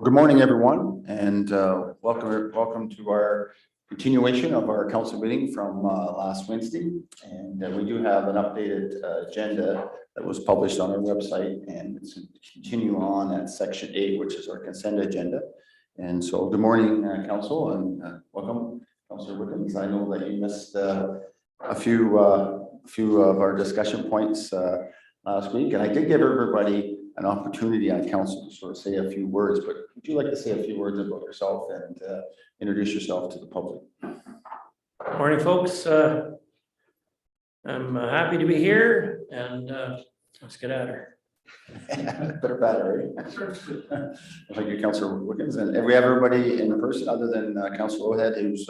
Good morning, everyone, and welcome to our continuation of our council meeting from last Wednesday. And we do have an updated agenda that was published on our website, and it's to continue on at section 8, which is our consent agenda. And so, good morning, council, and welcome, Councillor Wickens. I know that you missed a few of our discussion points last week, and I did give everybody an opportunity on council to sort of say a few words, but would you like to say a few words about yourself and introduce yourself to the public? Morning, folks. I'm happy to be here, and let's get at her. Better battery. Thank you, Councillor Wickens, and we have everybody in person other than Councillor Ohead, who's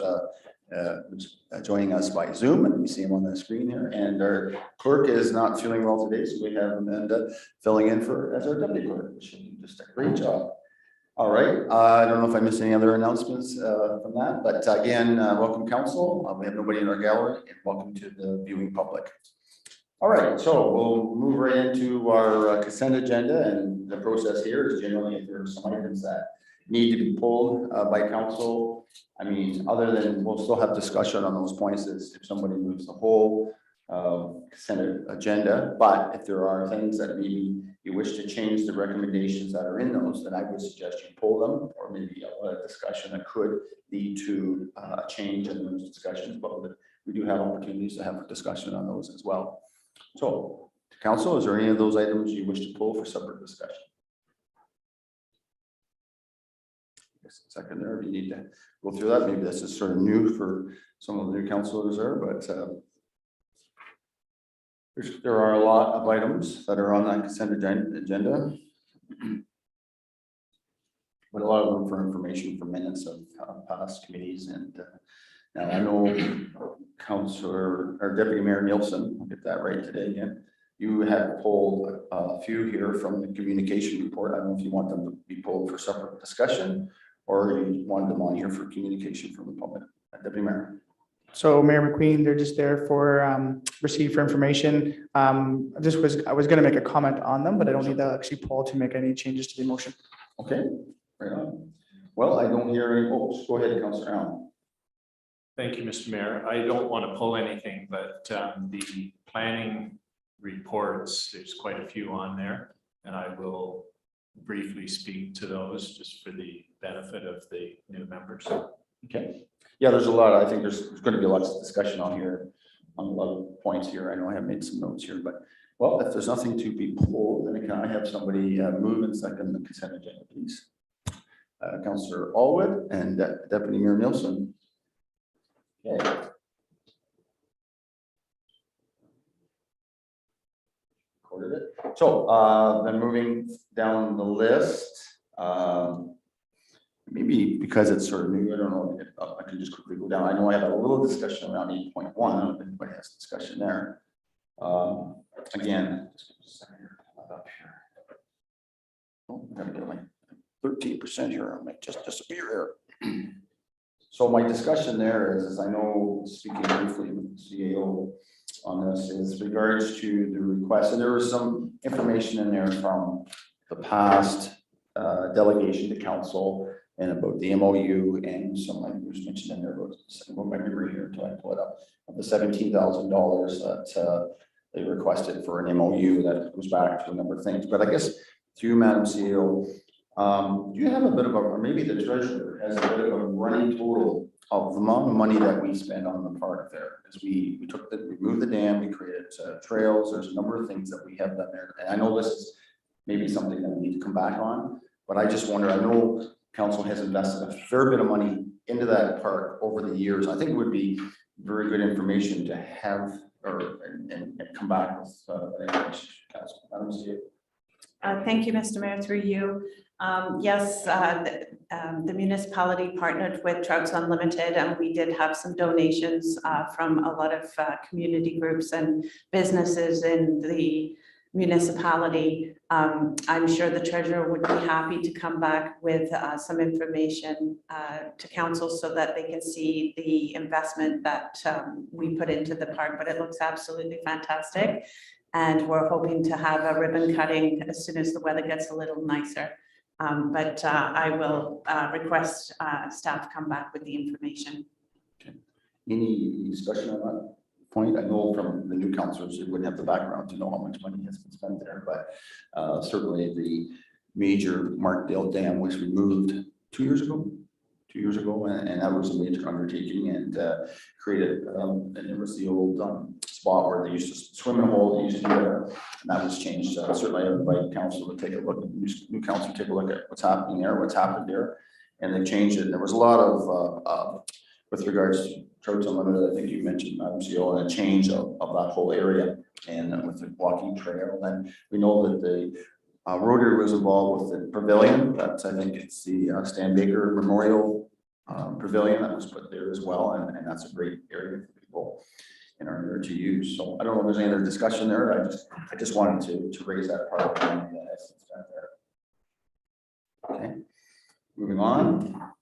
joining us by Zoom, and we see him on the screen here. And our clerk is not feeling well today, so we have Amanda filling in as our deputy clerk. She just did a great job. All right. I don't know if I missed any other announcements from that, but again, welcome, council. We have nobody in our gallery, and welcome to the viewing public. All right, so we'll move right into our consent agenda, and the process here is generally if there are some items that need to be pulled by council. I mean, other than we'll still have discussion on those points as if somebody moves the whole consent agenda. But if there are things that maybe you wish to change the recommendations that are in those, then I would suggest you pull them, or maybe a discussion that could lead to a change in those discussions. But we do have opportunities to have a discussion on those as well. So, council, is there any of those items you wish to pull for separate discussion? Second there, you need to go through that. Maybe this is sort of new for some of the new councilors there, but there are a lot of items that are on that consent agenda, but a lot of them for information for minutes of past committees. And now I know Councillor or Deputy Mayor Nielsen, I'll get that right today again. You have pulled a few here from the communication report. I don't know if you want them to be pulled for separate discussion, or you want them on here for communication from the public. Deputy Mayor. So Mayor McQueen, they're just there for receive for information. I was going to make a comment on them, but I don't need to actually pull to make any changes to the motion. Okay, right on. Well, I don't hear any votes. Go ahead, Councillor Allen. Thank you, Mr. Mayor. I don't want to pull anything, but the planning reports, there's quite a few on there, and I will briefly speak to those just for the benefit of the new members. Okay. Yeah, there's a lot. I think there's going to be lots of discussion on here on a lot of points here. I know I have made some notes here, but well, if there's nothing to be pulled, then can I have somebody move and second the consent agenda, please? Councillor Allwood and Deputy Mayor Nielsen. Okay. Recorded it. So then moving down the list, maybe because it's sort of new, I don't know if I can just quickly go down. I know I have a little discussion around 8.1. I don't know if anybody has discussion there. Again, just a second here. Up here. Oh, I'm gonna get my 13% here. I might just disappear here. So my discussion there is I know, speaking briefly with the CAO on this, is regards to the request, and there was some information in there from the past delegation to council and about the MOU, and some language mentioned in there about my memory here until I pull it up, of the $17,000 that they requested for an MOU that goes back to a number of things. But I guess to you, Madam CEO, do you have a bit of a, or maybe the treasurer has a bit of a running total of the amount of money that we spend on the park there? As we moved the dam, we created trails. There's a number of things that we have done there, and I know this is maybe something that we need to come back on. But I just wonder. I know council has invested a fair bit of money into that park over the years. I think it would be very good information to have and come back with information. Council, Madam CEO. Thank you, Mr. Mayor, through you. Yes, the municipality partnered with Trouts Unlimited, and we did have some donations from a lot of community groups and businesses in the municipality. I'm sure the treasurer would be happy to come back with some information to council so that they can see the investment that we put into the park, but it looks absolutely fantastic. And we're hoping to have a ribbon cutting as soon as the weather gets a little nicer. But I will request staff come back with the information. Any discussion on that point? I know from the new councillors, they wouldn't have the background to know how much money has been spent there, but certainly the major Markdale Dam was removed 2 years ago. 2 years ago, and that was a major undertaking and created, and there was the old spot where they used to swim in a hole, they used to do there, and that was changed. Certainly I invite council to take a look, new council take a look at what's happening there, what's happened there, and they changed it. And there was a lot of, with regards to Trout Unlimited, I think you mentioned, Madam CEO, and a change of that whole area, and with the walking trail. And we know that the Rotary was involved with the pavilion. That's, I think it's the Stan Baker Memorial Pavilion that was put there as well, and that's a great area for people in our area to use. So I don't know if there's any other discussion there. I just wanted to raise that part of the money that has been spent there. Okay, moving on.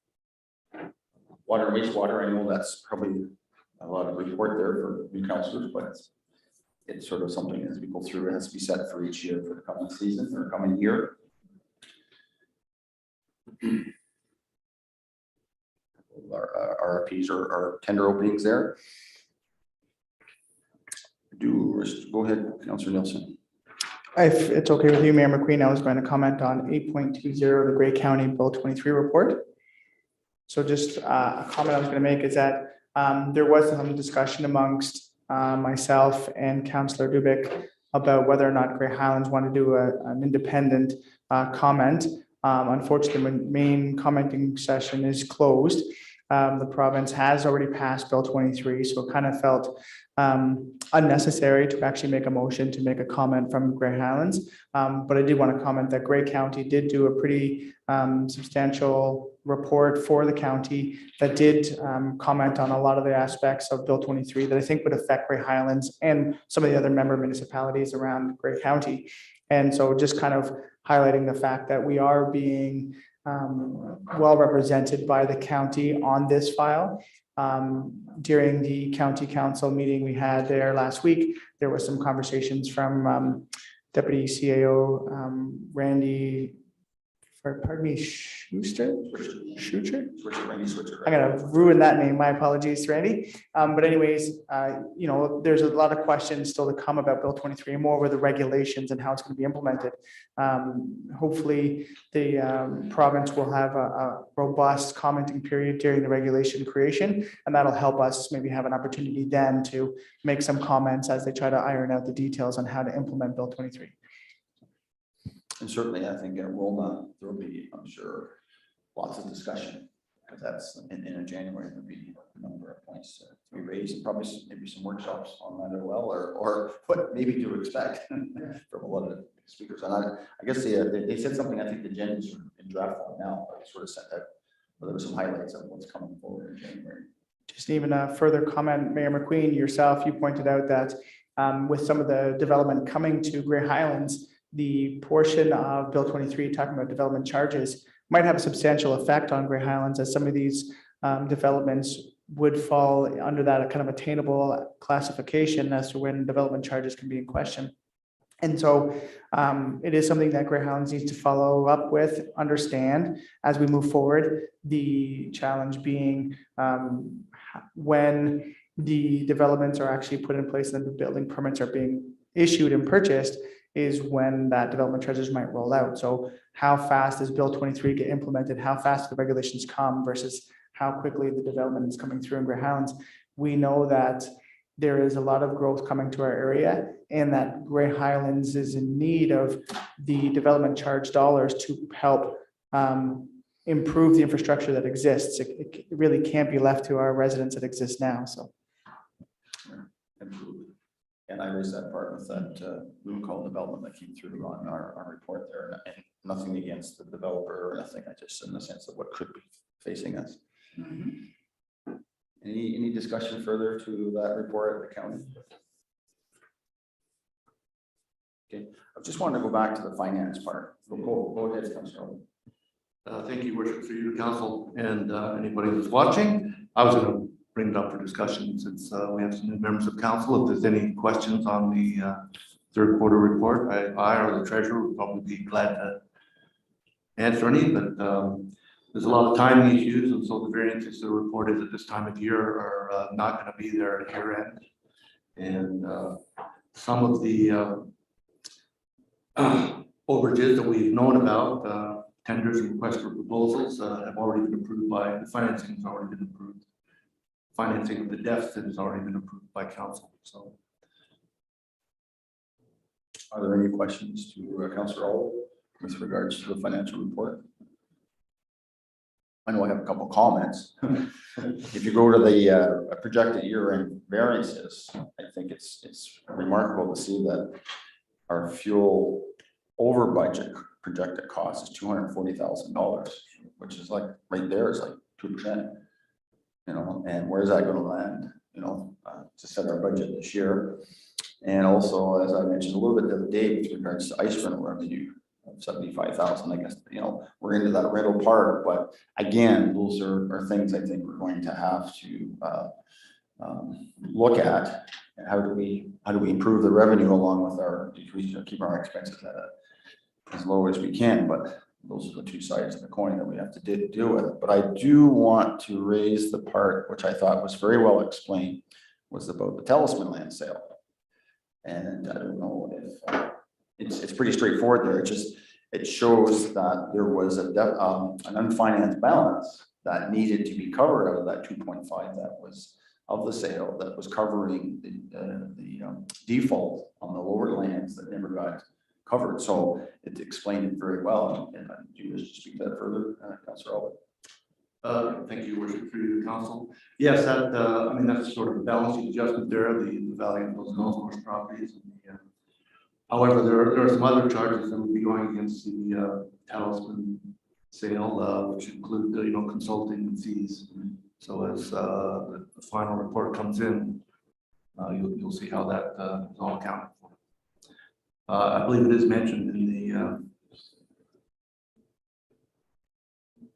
Water and wastewater. I know that's probably a lot of report there for new councillors, but it's sort of something as we go through, it has to be set for each year for the coming season or coming year. Our RFPs or tender openings there. Go ahead, Councillor Nielsen. If it's okay with you, Mayor McQueen, I was going to comment on 8.20, the Grey County Bill 23 report. So just a comment I was going to make is that there was some discussion amongst myself and Councillor Dubik about whether or not Grey Highlands want to do an independent comment. Unfortunately, the main commenting session is closed. The province has already passed Bill 23, so it kind of felt unnecessary to actually make a motion to make a comment from Grey Highlands. But I did want to comment that Grey County did do a pretty substantial report for the county that did comment on a lot of the aspects of Bill 23 that I think would affect Grey Highlands and some of the other member municipalities around Grey County. And so just kind of highlighting the fact that we are being well represented by the county on this file. During the county council meeting we had there last week, there was some conversations from Deputy CAO Randy, pardon me, Schuster? I'm gonna ruin that name. My apologies, Randy. But anyways, you know, there's a lot of questions still to come about Bill 23 and more over the regulations and how it's going to be implemented. Hopefully the province will have a robust commenting period during the regulation creation, and that'll help us maybe have an opportunity then to make some comments as they try to iron out the details on how to implement Bill 23. And certainly, I think at Roma, there will be, I'm sure, lots of discussion, because that's in January, there'll be a number of points to be raised, and probably maybe some workshops on that as well, or what maybe to expect from a lot of the speakers. And I guess they said something, I think the agenda is in draft form now, but sort of sent out, but there were some highlights of what's coming forward in January. Just even a further comment, Mayor McQueen, yourself, you pointed out that with some of the development coming to Grey Highlands, the portion of Bill 23 talking about development charges might have a substantial effect on Grey Highlands, as some of these developments would fall under that kind of attainable classification as to when development charges can be in question. And so it is something that Grey Highlands needs to follow up with, understand as we move forward. The challenge being when the developments are actually put in place and the building permits are being issued and purchased is when that development charges might roll out. So how fast does Bill 23 get implemented? How fast do the regulations come versus how quickly the development is coming through in Grey Highlands? We know that there is a lot of growth coming to our area, and that Grey Highlands is in need of the development charge dollars to help improve the infrastructure that exists. It really can't be left to our residents that exist now, so. Absolutely. And I raised that part with that room call development that came through on our report there, and nothing against the developer or nothing. I just in the sense of what could be facing us. Mm-hmm. Any discussion further to that report at the county? Okay, I just wanted to go back to the finance part. Go ahead, Councilor. Thank you, Worship, through you, Council, and anybody who's watching. I was going to bring it up for discussion since we have some new members of council. If there's any questions on the third quarter report, I or the treasurer would probably be glad to answer any, but there's a lot of timing issues, and so the variances that are reported at this time of year are not going to be there at year end. And some of the overages that we've known about, tenders and requests for proposals have already been approved by, the financing has already been approved. Financing of the deficit has already been approved by council, so. Are there any questions to Councillor Olive with regards to the financial report? I know I have a couple comments. If you go to the projected year-end variances, I think it's remarkable to see that our fuel over budget projected cost is $240,000, which is like right there is like 2%. You know, and where's that going to land? You know, to set our budget this year. And also, as I mentioned a little bit the other day with regards to ice rental revenue of 75,000, I guess, you know, we're into that rental part, but again, those are things I think we're going to have to look at. How do we improve the revenue along with our decrease, keep our expenses at as low as we can, but those are the two sides of the coin that we have to deal with. But I do want to raise the part, which I thought was very well explained, was about the Talisman land sale. And I don't know if it's pretty straightforward there. It shows that there was an unfinanced balance that needed to be covered out of that 2.5 that was of the sale, that was covering the default on the lower lands that never got covered. So it explained it very well. And do you wish to speak to that further, Councillor Albert? Thank you, Worship, through the council. Yes, that I mean that's sort of a balancing adjustment there, the value of those golf course properties. And however, there are some other charges that would be going against the Talisman sale, which include consulting fees. So as the final report comes in, you'll see how that is all accounted for. I believe it is mentioned in the.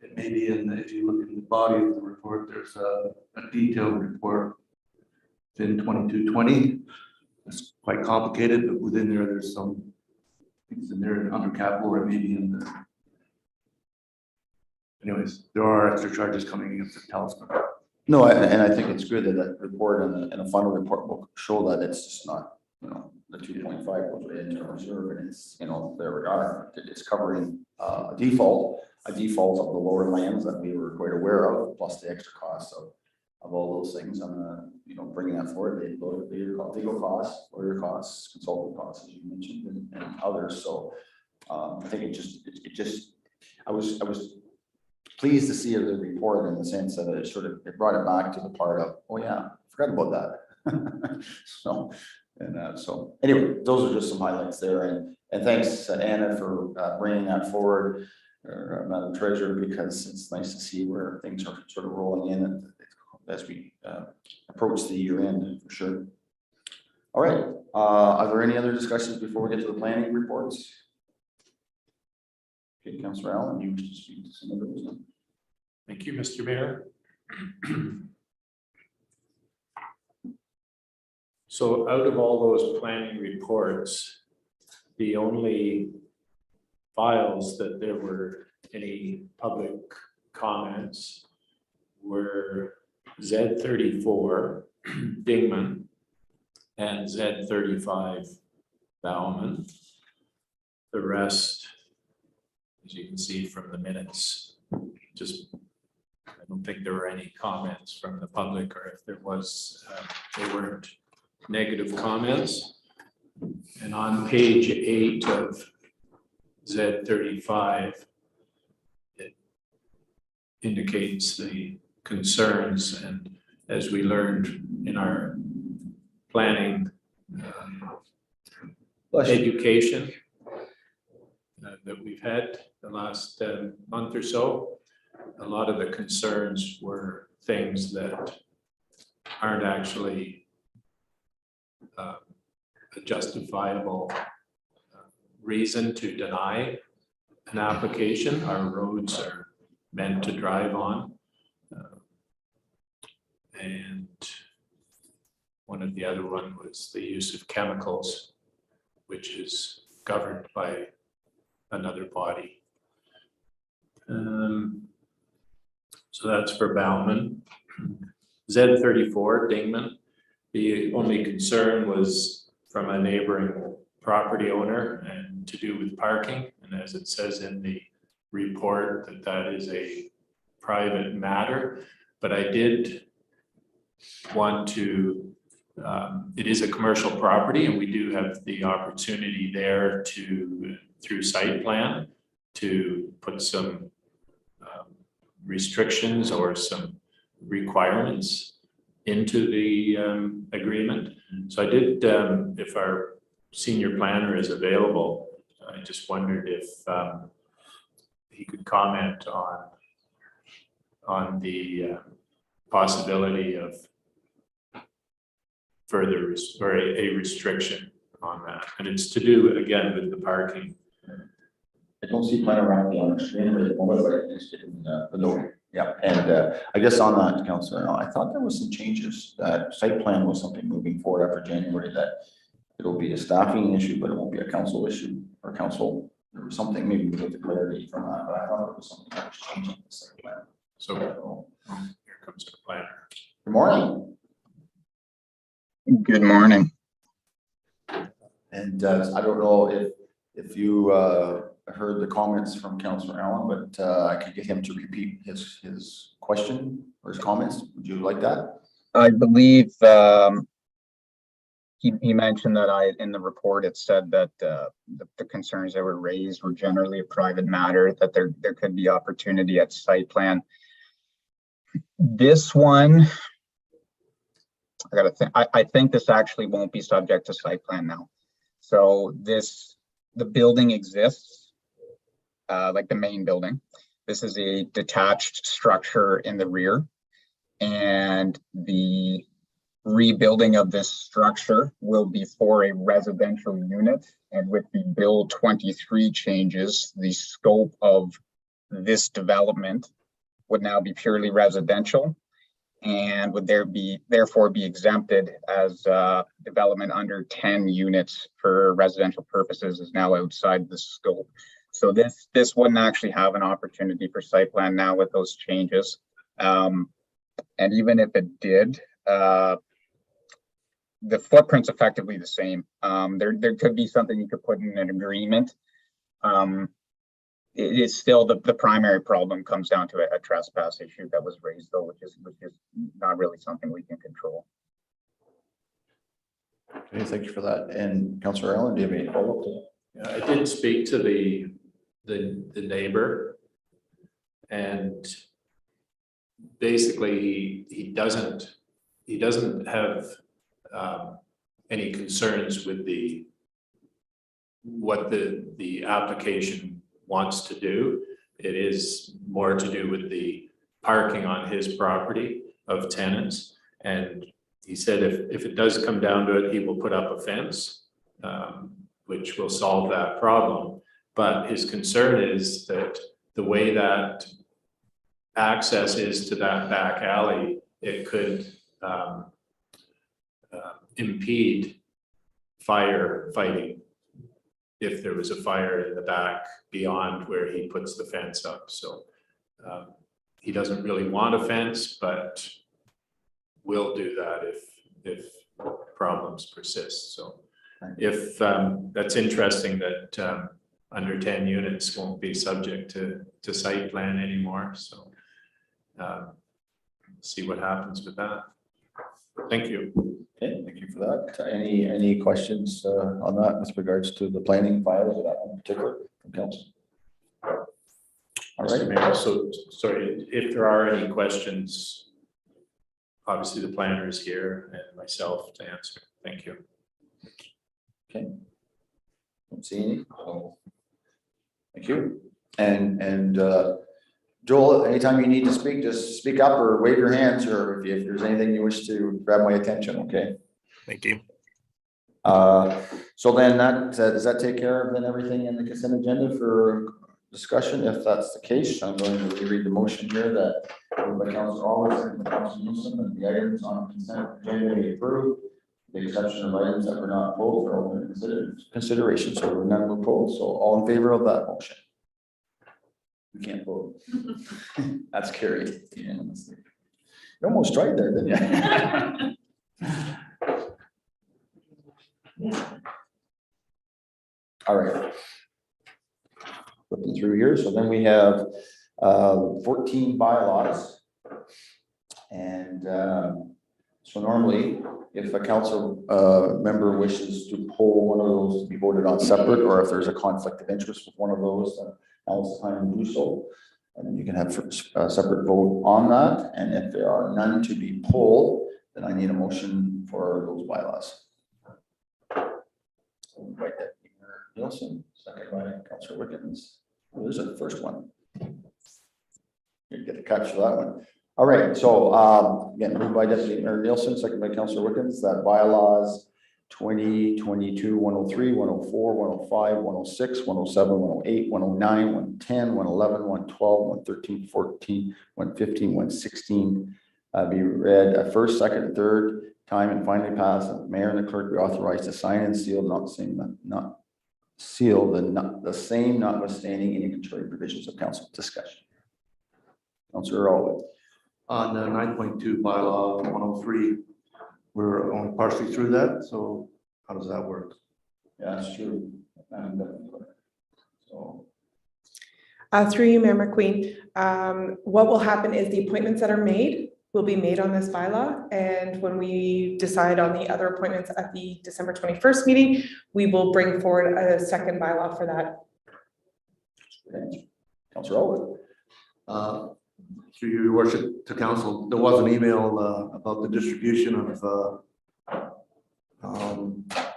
It may be if you look in the body of the report, there's a detailed report in 2220. It's quite complicated, but within there's some things in there under capital or maybe in the. Anyways, there are extra charges coming against the Talisman. No, and I think it's good that that report and a final report will show that it's just not, the 2.5 goes right into reserve, and it's, there we are. It's covering a default of the lower lands that we were quite aware of, plus the extra costs of all those things. And bringing that forward, legal costs, lawyer costs, consultant costs, as you mentioned, and others. So I think I was pleased to see the report in the sense that it brought it back to the part of, oh yeah, forgot about that. So anyway, those are just some highlights there, and thanks Anna for bringing that forward, Madam Treasurer, because it's nice to see where things are sort of rolling in as we approach the year end for sure. All right, are there any other discussions before we get to the planning reports? Okay, Councillor Allen, you wish to speak to some of those? Thank you, Mr. Mayor. So out of all those planning reports, the only files that there were any public comments were Z34 Dingman and Z35 Bauman. The rest, as you can see from the minutes, I don't think there were any comments from the public, or if there was, they weren't negative comments. And on page 8 of Z35, it indicates the concerns, and as we learned in our planning education that we've had the last month or so, a lot of the concerns were things that aren't actually a justifiable reason to deny an application. Our roads are meant to drive on. And one of the other one was the use of chemicals, which is governed by another body. So that's for Bauman. Z34 Dingman. The only concern was from a neighboring property owner and to do with parking. And as it says in the report, that is a private matter. But I did want to, it is a commercial property and we do have the opportunity there to, through site plan, to put some restrictions or some requirements into the agreement. So I did, if our senior planner is available, I just wondered if he could comment on the possibility of further or a restriction on that. And it's to do again with the parking. I don't see plan around the on screen, but it's in the note. Yeah, and I guess on that, Councillor, I thought there was some changes, that site plan was something moving forward after January, that it'll be a staffing issue, but it won't be a council issue or council. There was something maybe with the clarity from that, but I thought it was something that was changing the site plan. So here comes the planner. Good morning. Good morning. And I don't know if you heard the comments from Councillor Allen, but I could get him to repeat his question or his comments. Would you like that? I believe he mentioned that in the report it said that the concerns that were raised were generally a private matter, that there could be opportunity at site plan. This one, I gotta think. I think this actually won't be subject to site plan now. So the building exists, like the main building. This is a detached structure in the rear, and the rebuilding of this structure will be for a residential unit. And with the Bill 23 changes, the scope of this development would now be purely residential, and would therefore be exempted as development under 10 units for residential purposes is now outside the scope. So this wouldn't actually have an opportunity for site plan now with those changes. And even if it did, the footprint's effectively the same. There could be something you could put in an agreement. It is still the primary problem comes down to a trespass issue that was raised, though, which is not really something we can control. Okay, thank you for that. And Councillor Allen, do you have any follow-up to that? I did speak to the neighbor, and basically he doesn't have any concerns with what the application wants to do. It is more to do with the parking on his property of tenants. And he said if it does come down to it, he will put up a fence, which will solve that problem. But his concern is that the way that access is to that back alley, it could impede firefighting if there was a fire in the back beyond where he puts the fence up. So he doesn't really want a fence, but will do that if problems persist. So if that's interesting that under 10 units won't be subject to site plan anymore. So see what happens with that. Thank you. Okay, thank you for that. Any questions on that with regards to the planning files of that in particular from council? All Mr. right. Mayor, so sorry, if there are any questions, obviously the planner is here and myself to answer. Thank you. Okay. Don't see any. So, thank you. And Joel, anytime you need to speak, just speak up or wave your hands, or if there's anything you wish to grab my attention, okay? Thank you. So then does that take care of then everything in the consent agenda for discussion? If that's the case, I'm going to reread the motion here that by Councilor Always and Councilor Newsom, and the items on consent agenda be approved, with the exception of items that were not pulled for open consideration. So none were pulled. So all in favor of that motion? We can't vote. That's carried unanimously. You almost tried there, didn't you? All right. Flipping through here, so then we have 14 bylaws. And so normally, if a council member wishes to pull one of those to be voted on separate, or if there's a conflict of interest with one of those, then now's the time to do so. And then you can have a separate vote on that. And if there are none to be pulled, then I need a motion for those bylaws. So invite that Nielsen, second by Councillor Wickens. Well, there's a first one. You get a catch for that one. All right, so again, moved by Deputy Mayor Nielsen, second by Councillor Wickens, that bylaws 2022, 103, 104, 105, 106, 107, 108, 109, 110, 111, 112, 113, 14, 115, 116 be read a first, second, and third time and finally pass. The mayor and the clerk be authorized to sign and seal, the same notwithstanding any contrary provisions of council discussion. Councillor Alwood. On the 9.2 bylaw 103, we're only partially through that, so how does that work? Yeah, that's true. And, so, Through you, Mayor McQueen, what will happen is the appointments that are made will be made on this bylaw. And when we decide on the other appointments at the December 21st meeting, we will bring forward a second bylaw for that. Councillor Alwood. Through your worship to council, there was an email about the distribution of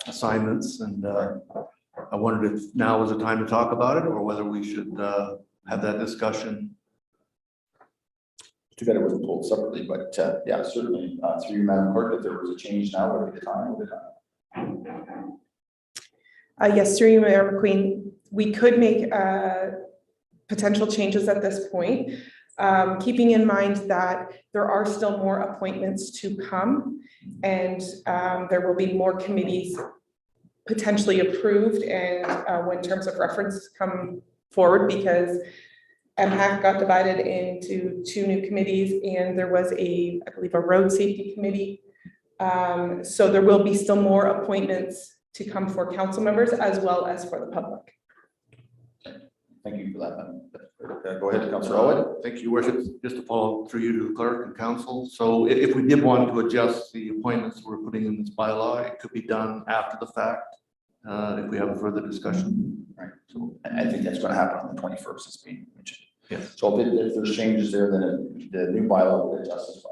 assignments, and I wondered if now was the time to talk about it, or whether we should have that discussion. Too bad it wasn't told separately, but yeah, certainly through you, Madam Clerk, if there was a change now, would be the time. Yes, through you, Mayor McQueen, we could make potential changes at this point. Keeping in mind that there are still more appointments to come, and there will be more committees potentially approved and when terms of reference come forward, because MHAC got divided into 2 new committees, and there was I believe a road safety committee. So there will be still more appointments to come for council members as well as for the public. Thank you for that. Go ahead, Councillor Alwood. Thank you, worship. Just to follow through you to the clerk and council. So if we did want to adjust the appointments we're putting in this bylaw, it could be done after the fact, if we have a further discussion. Right. So I think that's going to happen on the 21st, as being mentioned. Yes. So if there's changes there, then the new bylaw will adjust this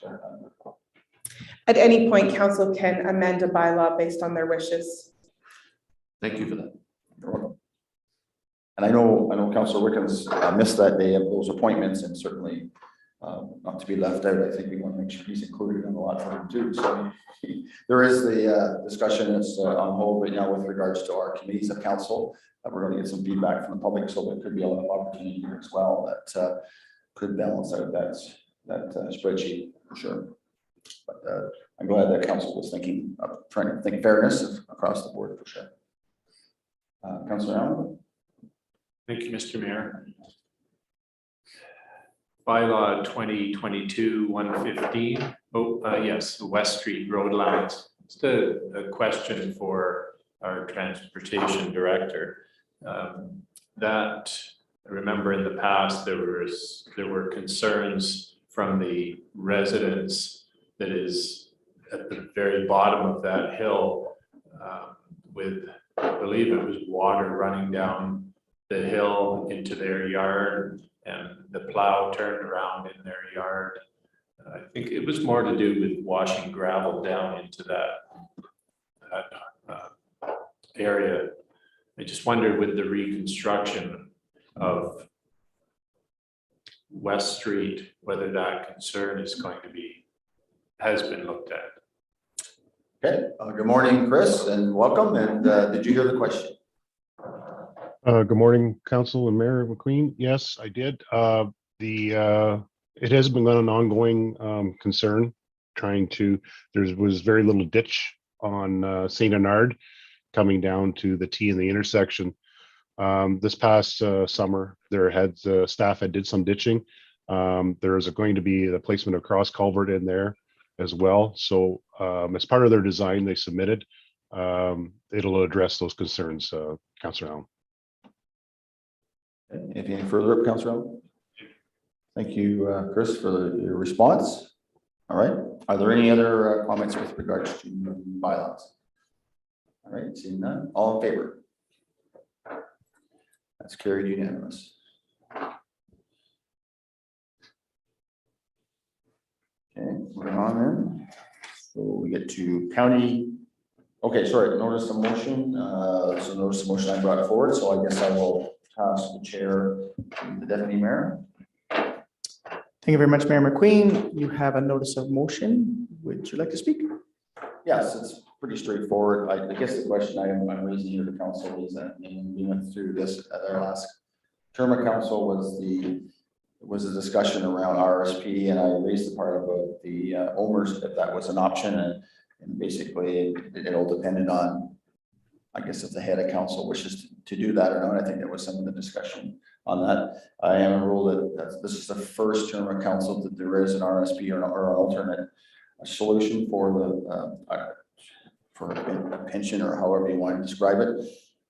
bylaw. At any point, council can amend a bylaw based on their wishes. Thank you for that. You're welcome. And I know Councillor Wickens missed that day of those appointments, and certainly not to be left out. I think we want to make sure he's included in a lot for him too. So there is the discussion that's on hold right now with regards to our committees of council. We're going to get some feedback from the public, so there could be a lot of opportunity here as well that could balance out that spreadsheet for sure. But I'm glad that council was trying to think fairness across the board for sure. Councillor Allen. Thank you, Mr. Mayor. Bylaw 2022-115. Yes, the West Street Road Allowance. Just a question for our transportation director. That I remember in the past there were concerns from the residents that is at the very bottom of that hill with, I believe it was water running down the hill into their yard, and the plow turned around in their yard. I think it was more to do with washing gravel down into that area. I just wondered with the reconstruction of West Street, whether that concern is going to has been looked at. Okay, good morning, Chris, and welcome. And did you hear the question? Good morning, Council and Mayor McQueen. Yes, I did. It has been an ongoing concern there was very little ditch on St. Bernard coming down to the T in the intersection. This past summer, staff had did some ditching. There is going to be the placement of cross culvert in there as well. So as part of their design they submitted, it'll address those concerns, Councillor Allen. Anything further, Councillor Allen? Thank you, Chris, for your response. All right. Are there any other comments with regards to bylaws? All right, seeing none. All in favor? That's carried unanimous. Okay, moving on then. So we get to county. Okay, sorry, notice of motion. So notice of motion I brought forward. So I guess I will pass the chair to the deputy mayor. Thank you very much, Mayor McQueen. You have a notice of motion. Would you like to speak? Yes, it's pretty straightforward. I guess the question I'm raising here to council is that, and we went through this at our last term of council, was a discussion around RSP, and I raised the part about the OMERS, if that was an option, and basically it'll depend on, I guess, if the head of council wishes to do that or not. I think there was some of the discussion on that. I am enrolled that this is the first term of council that there is an RSP or an alternate solution for a pension, or however you want to describe it.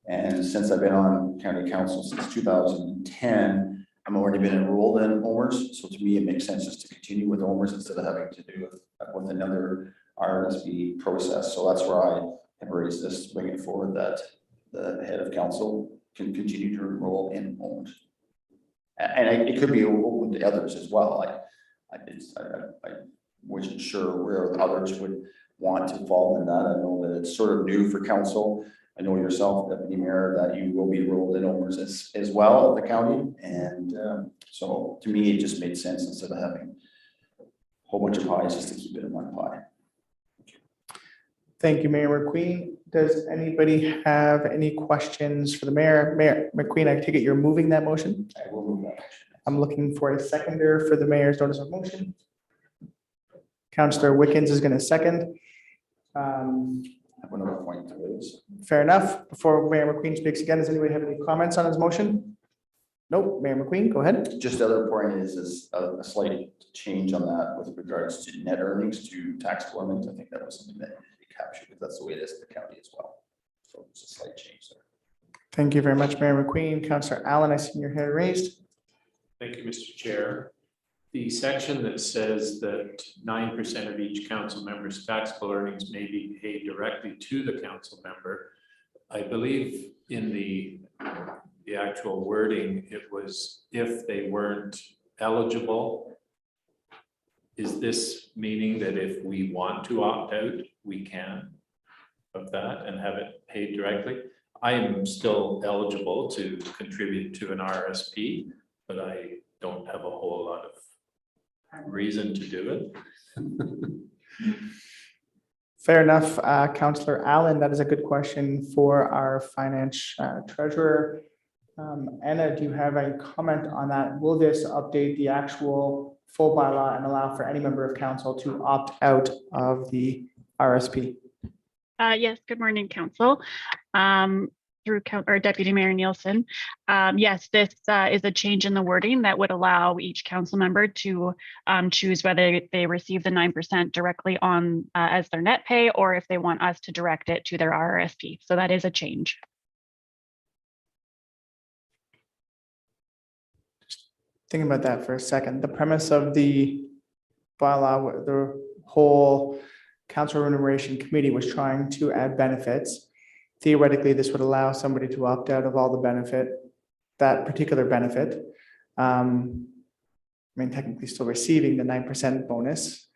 And since I've been on county council since 2010, I'm already been enrolled in OMERS. So to me, it makes sense just to continue with OMERS instead of having to do with another RSP process. So that's where I have raised this, to bring it forward that the head of council can continue to enroll in OMERS. And it could be open to others as well. I wasn't sure where the others would want to fall in that. I know that it's sort of new for council. I know yourself, Deputy Mayor, that you will be enrolled in OMERS as well at the county. And so to me, it just made sense instead of having a whole bunch of pies, just to keep it in one pie. Thank you, Mayor McQueen. Does anybody have any questions for the mayor? Mayor McQueen, I take it you're moving that motion? I will move that. I'm looking for a seconder for the mayor's notice of motion. Councillor Wickens is going to second. I have another point to raise. Fair enough. Before Mayor McQueen speaks again, does anybody have any comments on his motion? Nope. Mayor McQueen, go ahead. Just the other point is a slight change on that with regards to net earnings to taxable earnings. I think that was something that needed to be captured, because that's the way it is in the county as well. So it's a slight change there. Thank you very much, Mayor McQueen. Councillor Allen, I see your hand raised. Thank you, Mr. Chair. The section that says that 9% of each council member's taxable earnings may be paid directly to the council member. I believe in the actual wording, it was if they weren't eligible. Is this meaning that if we want to opt out, we can of that and have it paid directly? I am still eligible to contribute to an RSP, but I don't have a whole lot of reason to do it. Fair enough, Councillor Allen. That is a good question for our finance treasurer. Anna, do you have any comment on that? Will this update the actual full bylaw and allow for any member of council to opt out of the RSP? Yes, good morning, council. Through Deputy Mayor Nielsen. Yes, this is a change in the wording that would allow each council member to choose whether they receive the 9% directly on as their net pay, or if they want us to direct it to their RRSP. So that is a change. Thinking about that for a second. The premise of the bylaw, the whole council remuneration committee was trying to add benefits. Theoretically, this would allow somebody to opt out of all the benefit, that particular benefit. I mean, technically still receiving the 9% bonus.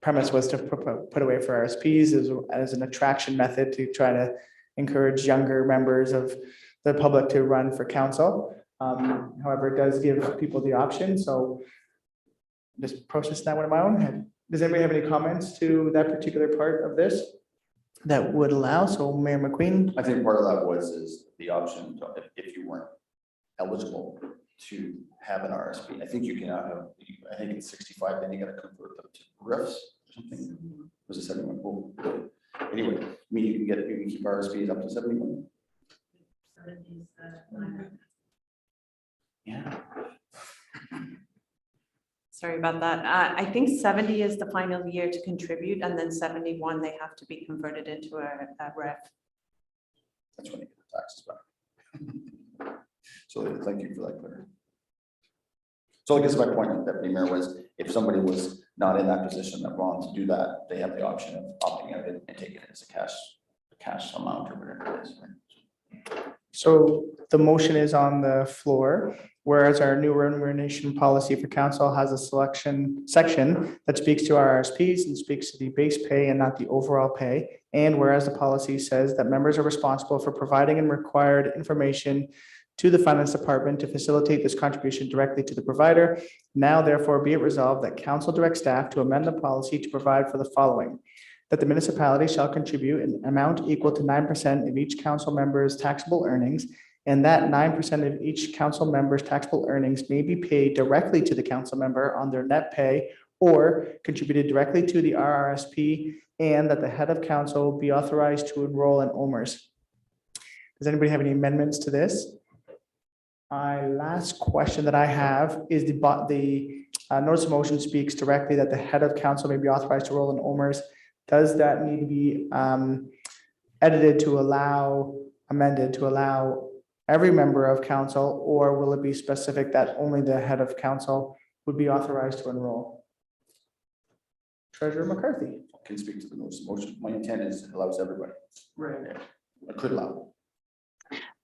Premise was to put away for RSPs as an attraction method to try to encourage younger members of the public to run for council. However, it does give people the option. So just process that one in my own head. Does anybody have any comments to that particular part of this that would allow? So Mayor McQueen. I think part of that is the option if you weren't eligible to have an RSP. I think you can have, I think it's 65, then you got to convert them to RIFs or something. Was it 71? Oh, anyway, I mean, you can keep RSPs up to 71. Yeah. Sorry about that. I think 70 is the final year to contribute, and then 71, they have to be converted into a ref. That's when you get the taxes back. So thank you for that, Claire. So I guess my point, Deputy Mayor, was if somebody was not in that position that wanted to do that, they have the option of opting out and taking it as a cash amount or whatever it is. So the motion is on the floor, whereas our new remuneration policy for council has a section that speaks to our RSPs and speaks to the base pay and not the overall pay. And whereas the policy says that members are responsible for providing and required information to the finance department to facilitate this contribution directly to the provider. Now therefore be it resolved that council directs staff to amend the policy to provide for the following: that the municipality shall contribute an amount equal to 9% of each council member's taxable earnings, and that 9% of each council member's taxable earnings may be paid directly to the council member on their net pay or contributed directly to the RRSP, and that the head of council be authorized to enroll in OMERS. Does anybody have any amendments to this? My last question that I have is the notice of motion speaks directly that the head of council may be authorized to enroll in OMERS. Does that need to be amended to allow every member of council, or will it be specific that only the head of council would be authorized to enroll? Treasurer McCarthy. I can speak to the notice of motion. My intent is it allows everybody. Right. I could allow.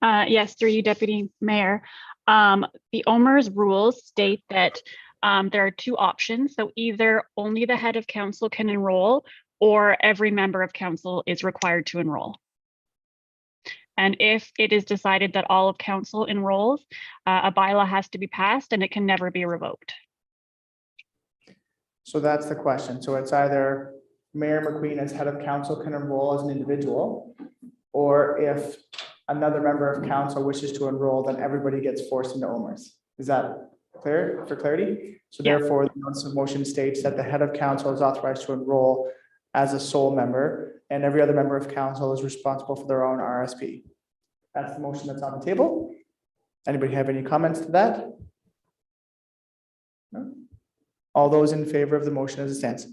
Yes, through you, Deputy Mayor. The OMERS rules state that there are two options. So either only the head of council can enroll, or every member of council is required to enroll. And if it is decided that all of council enrolls, a bylaw has to be passed and it can never be revoked. So that's the question. So it's either Mayor McQueen as head of council can enroll as an individual, or if another member of council wishes to enroll, then everybody gets forced into OMERS. Is that clear for clarity? So Yeah. therefore, the notice of motion states that the head of council is authorized to enroll as a sole member, and every other member of council is responsible for their own RSP. That's the motion that's on the table. Anybody have any comments to that? No? All those in favor of the motion as it stands?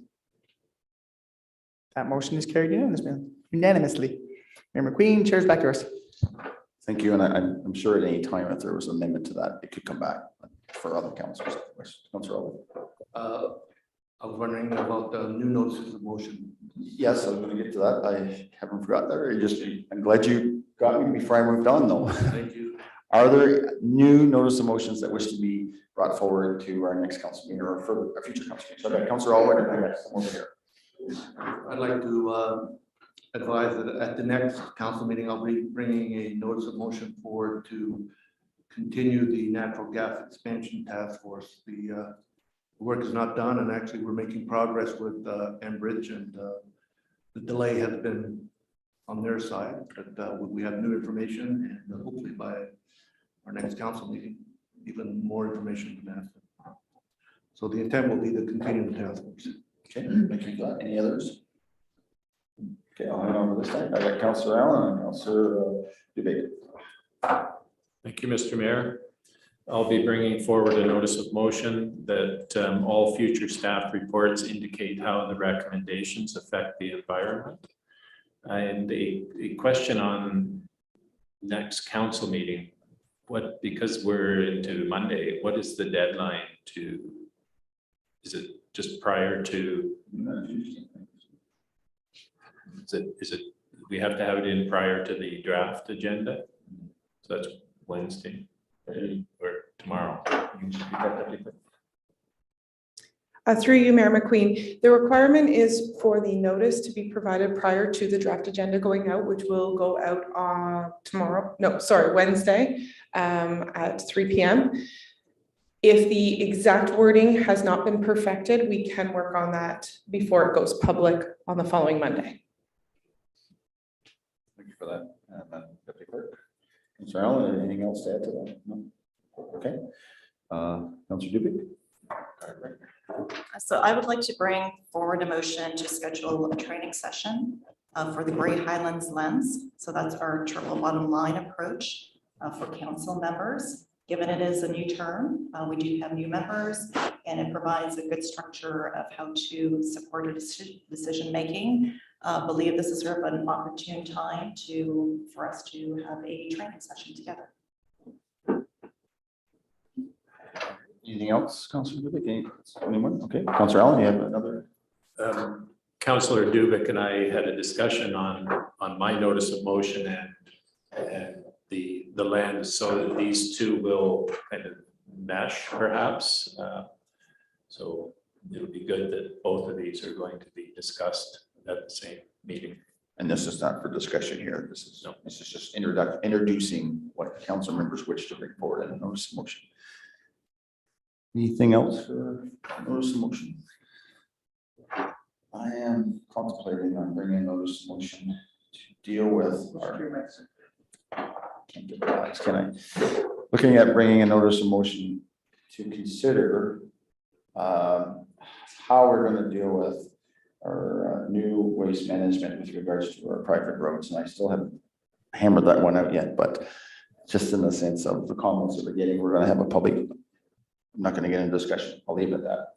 That motion is carried unanimously. Mayor McQueen, chair's back yours. Thank you, and I'm sure at any time if there was an amendment to that, it could come back for other councils. Councilor Elwood. I was wondering about the new notices of motion. Yes, I was going to get to that. I haven't forgotten that. I'm glad you got me before I moved on, though. Thank you. Are there new notice of motions that wish to be brought forward to our next council meeting or for a future council meeting? So I've got Councilor Elwood and I got someone over here. I'd like to advise that at the next council meeting, I'll be bringing a notice of motion forward to continue the natural gas expansion task force. The work is not done, and actually we're making progress with Enbridge, and the delay has been on their side, but we have new information, and hopefully by our next council meeting, even more information than that. So the intent will be to continue the task force. Okay, thank you for that. Any others? Okay, I'll head over this side. I got Councilor Allen and Councilor Dubé. Thank you, Mr. Mayor. I'll be bringing forward a notice of motion that all future staff reports indicate how the recommendations affect the environment. And a question on next council meeting. Because we're into Monday, what is the deadline to, is it just prior to? Is it, we have to have it in prior to the draft agenda? So that's Wednesday or tomorrow. Through you, Mayor McQueen, the requirement is for the notice to be provided prior to the draft agenda going out, which will go out Wednesday at 3 p.m. If the exact wording has not been perfected, we can work on that before it goes public on the following Monday. Thank you for that, Deputy Clerk. Councilor Allen, anything else to add to that? No? Okay. Councilor Dubé. So I would like to bring forward a motion to schedule a training session for the Great Highlands lens. So that's our triple bottom line approach for council members. Given it is a new term, we do have new members, and it provides a good structure of how to support a decision-making. Believe this is sort of an opportune time for us to have a training session together. Anything else, Councilor Dubik? Anyone? Okay, Councilor Allen, you have another? Councillor Dubik and I had a discussion on my notice of motion and the land, so that these two will kind of mesh perhaps. So it'll be good that both of these are going to be discussed at the same meeting. And this is not for discussion here. This is, No. this is just introducing what council members wish to bring forward in a notice of motion. Anything else for notice of motion? I am contemplating on bringing a notice of motion to deal with our. Can't get the lights, can I? Looking at bringing a notice of motion to consider how we're going to deal with our new waste management with regards to our private roads. And I still haven't hammered that one out yet, but just in the sense of the comments that we're getting, we're going to have a public, I'm not going to get into discussion. I'll leave it at that.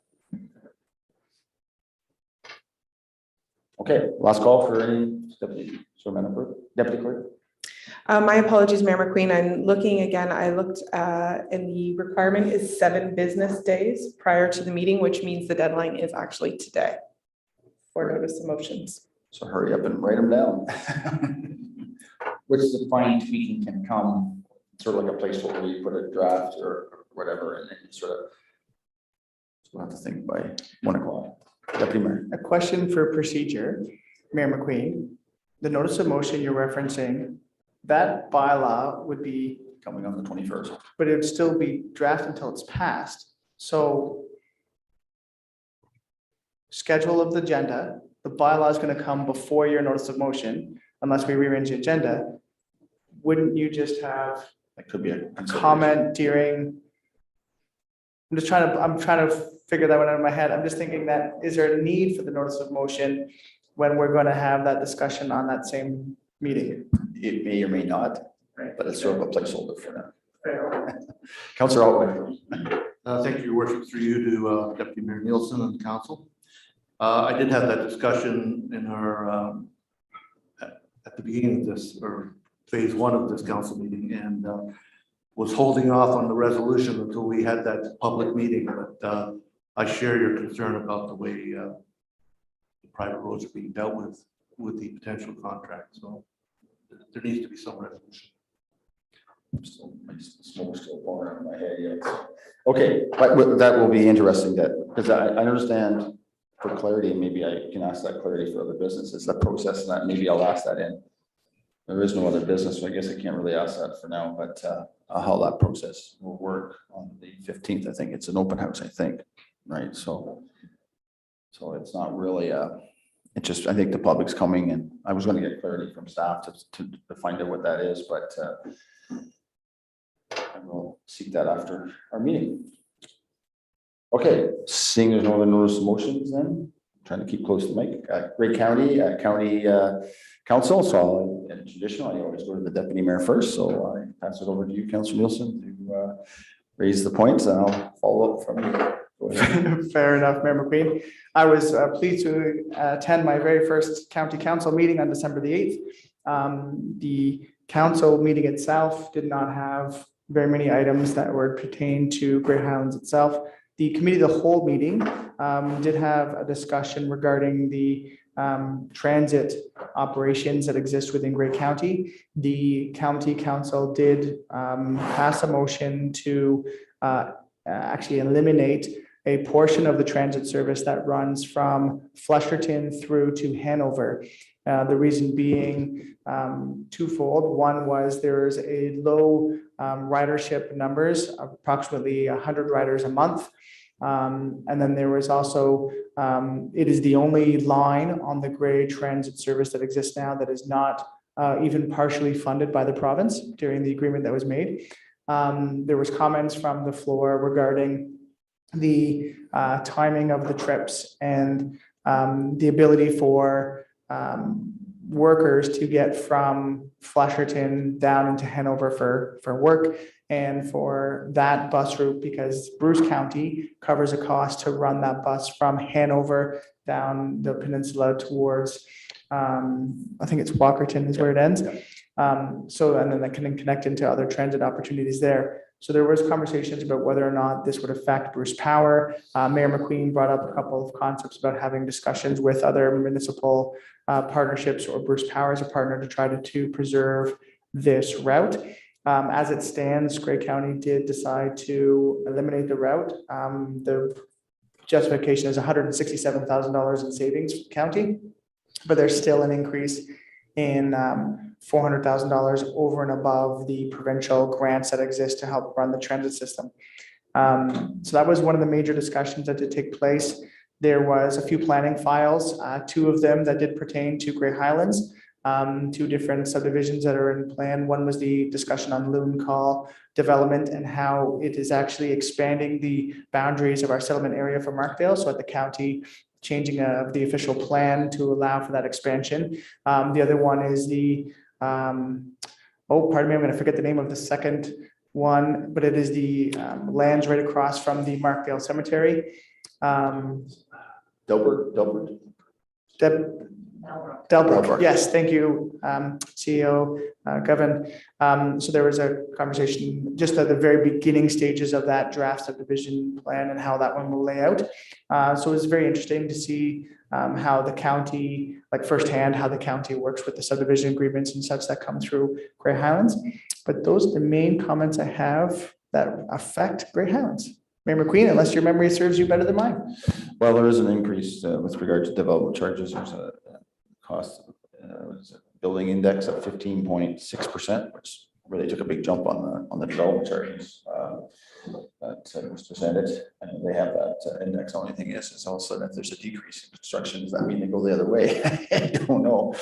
Okay, last call for any deputy clerk. My apologies, Mayor McQueen. I'm looking again. I looked and the requirement is 7 business days prior to the meeting, which means the deadline is actually today for notice of motions. So hurry up and write them down. Which the fine tweaking can come, sort of like a placeholder where you put a draft or whatever, and then you sort of. So we'll have to think by 1 o'clock. Deputy Mayor. A question for procedure, Mayor McQueen, the notice of motion you're referencing, that bylaw would be, Coming on the 21st. but it would still be draft until it's passed. So schedule of the agenda, the bylaw is going to come before your notice of motion, unless we rearrange the agenda. Wouldn't you just have That could be a comment during? I'm trying to figure that one out in my head. I'm just thinking that, is there a need for the notice of motion when we're going to have that discussion on that same meeting? It may or may not, Right. but it's sort of a placeholder for now. Fair. Councilor Altman. Thank you, Your Worship, through you to Deputy Mayor Nielsen and council. I did have that discussion in our, at the beginning of this, or phase 1 of this council meeting, and was holding off on the resolution until we had that public meeting, but I share your concern about the way the private roads are being dealt with the potential contract, so there needs to be some resolution. My smoke's still pouring out of my head yet. Okay, but that will be interesting because I understand for clarity, and maybe I can ask that clarity for other businesses, the process, and that maybe I'll ask that in. There is no other business, so I guess I can't really ask that for now, but how that process will work on the 15th. I think it's an open house, I think, right? So it's not really it just, I think the public's coming, and I was going to get clarity from staff to find out what that is, but I will seek that after our meeting. Okay, seeing there's no other notice of motions, then trying to keep close to the mic. Great County Council, so in traditional, I always go to the deputy mayor first, so I pass it over to you, Councilor Nielsen, to raise the points, and I'll follow up from you. Go ahead. Fair enough, Mayor McQueen. I was pleased to attend my very first county council meeting on December the 8th. The council meeting itself did not have very many items that were pertain to Great Highlands itself. The committee of the whole meeting did have a discussion regarding the transit operations that exist within Great County. The county council did pass a motion to actually eliminate a portion of the transit service that runs from Flesherton through to Hanover. The reason being twofold. One was there is a low ridership numbers, approximately 100 riders a month. And then there was also, it is the only line on the Grey Transit service that exists now that is not even partially funded by the province during the agreement that was made. There was comments from the floor regarding the timing of the trips and the ability for workers to get from Flusherton down into Hanover for work and for that bus route, because Bruce County covers a cost to run that bus from Hanover down the peninsula towards, I think it's Walkerton is where it ends. So, and then that can connect into other transit opportunities there. So there was conversations about whether or not this would affect Bruce Power. Mayor McQueen brought up a couple of concepts about having discussions with other municipal partnerships or Bruce Power as a partner to try to preserve this route. As it stands, Grey County did decide to eliminate the route. The justification is $167,000 in savings for the county, but there's still an increase in $400,000 over and above the provincial grants that exist to help run the transit system. So that was one of the major discussions that did take place. There was a few planning files, two of them that did pertain to Grey Highlands, two different subdivisions that are in plan. One was the discussion on Loon Call development and how it is actually expanding the boundaries of our settlement area for Markdale. So at the county changing the official plan to allow for that expansion. The other one is the, pardon me, I'm going to forget the name of the second one, but it is the lands right across from the Markdale Cemetery. Delbert. Delbrook, yes, thank you, CEO Govin. So there was a conversation just at the very beginning stages of that draft subdivision plan and how that one will lay out. So it was very interesting to see how the county, like firsthand, how the county works with the subdivision agreements and such that come through Grey Highlands. But those are the main comments I have that affect Grey Highlands. Mayor McQueen, unless your memory serves you better than mine. Well, there is an increase with regard to development charges. There's a cost building index of 15.6%, which really took a big jump on the development charges that was presented. And they have that index. The only thing is all of a sudden if there's a decrease in construction, does that mean they go the other way? I don't know.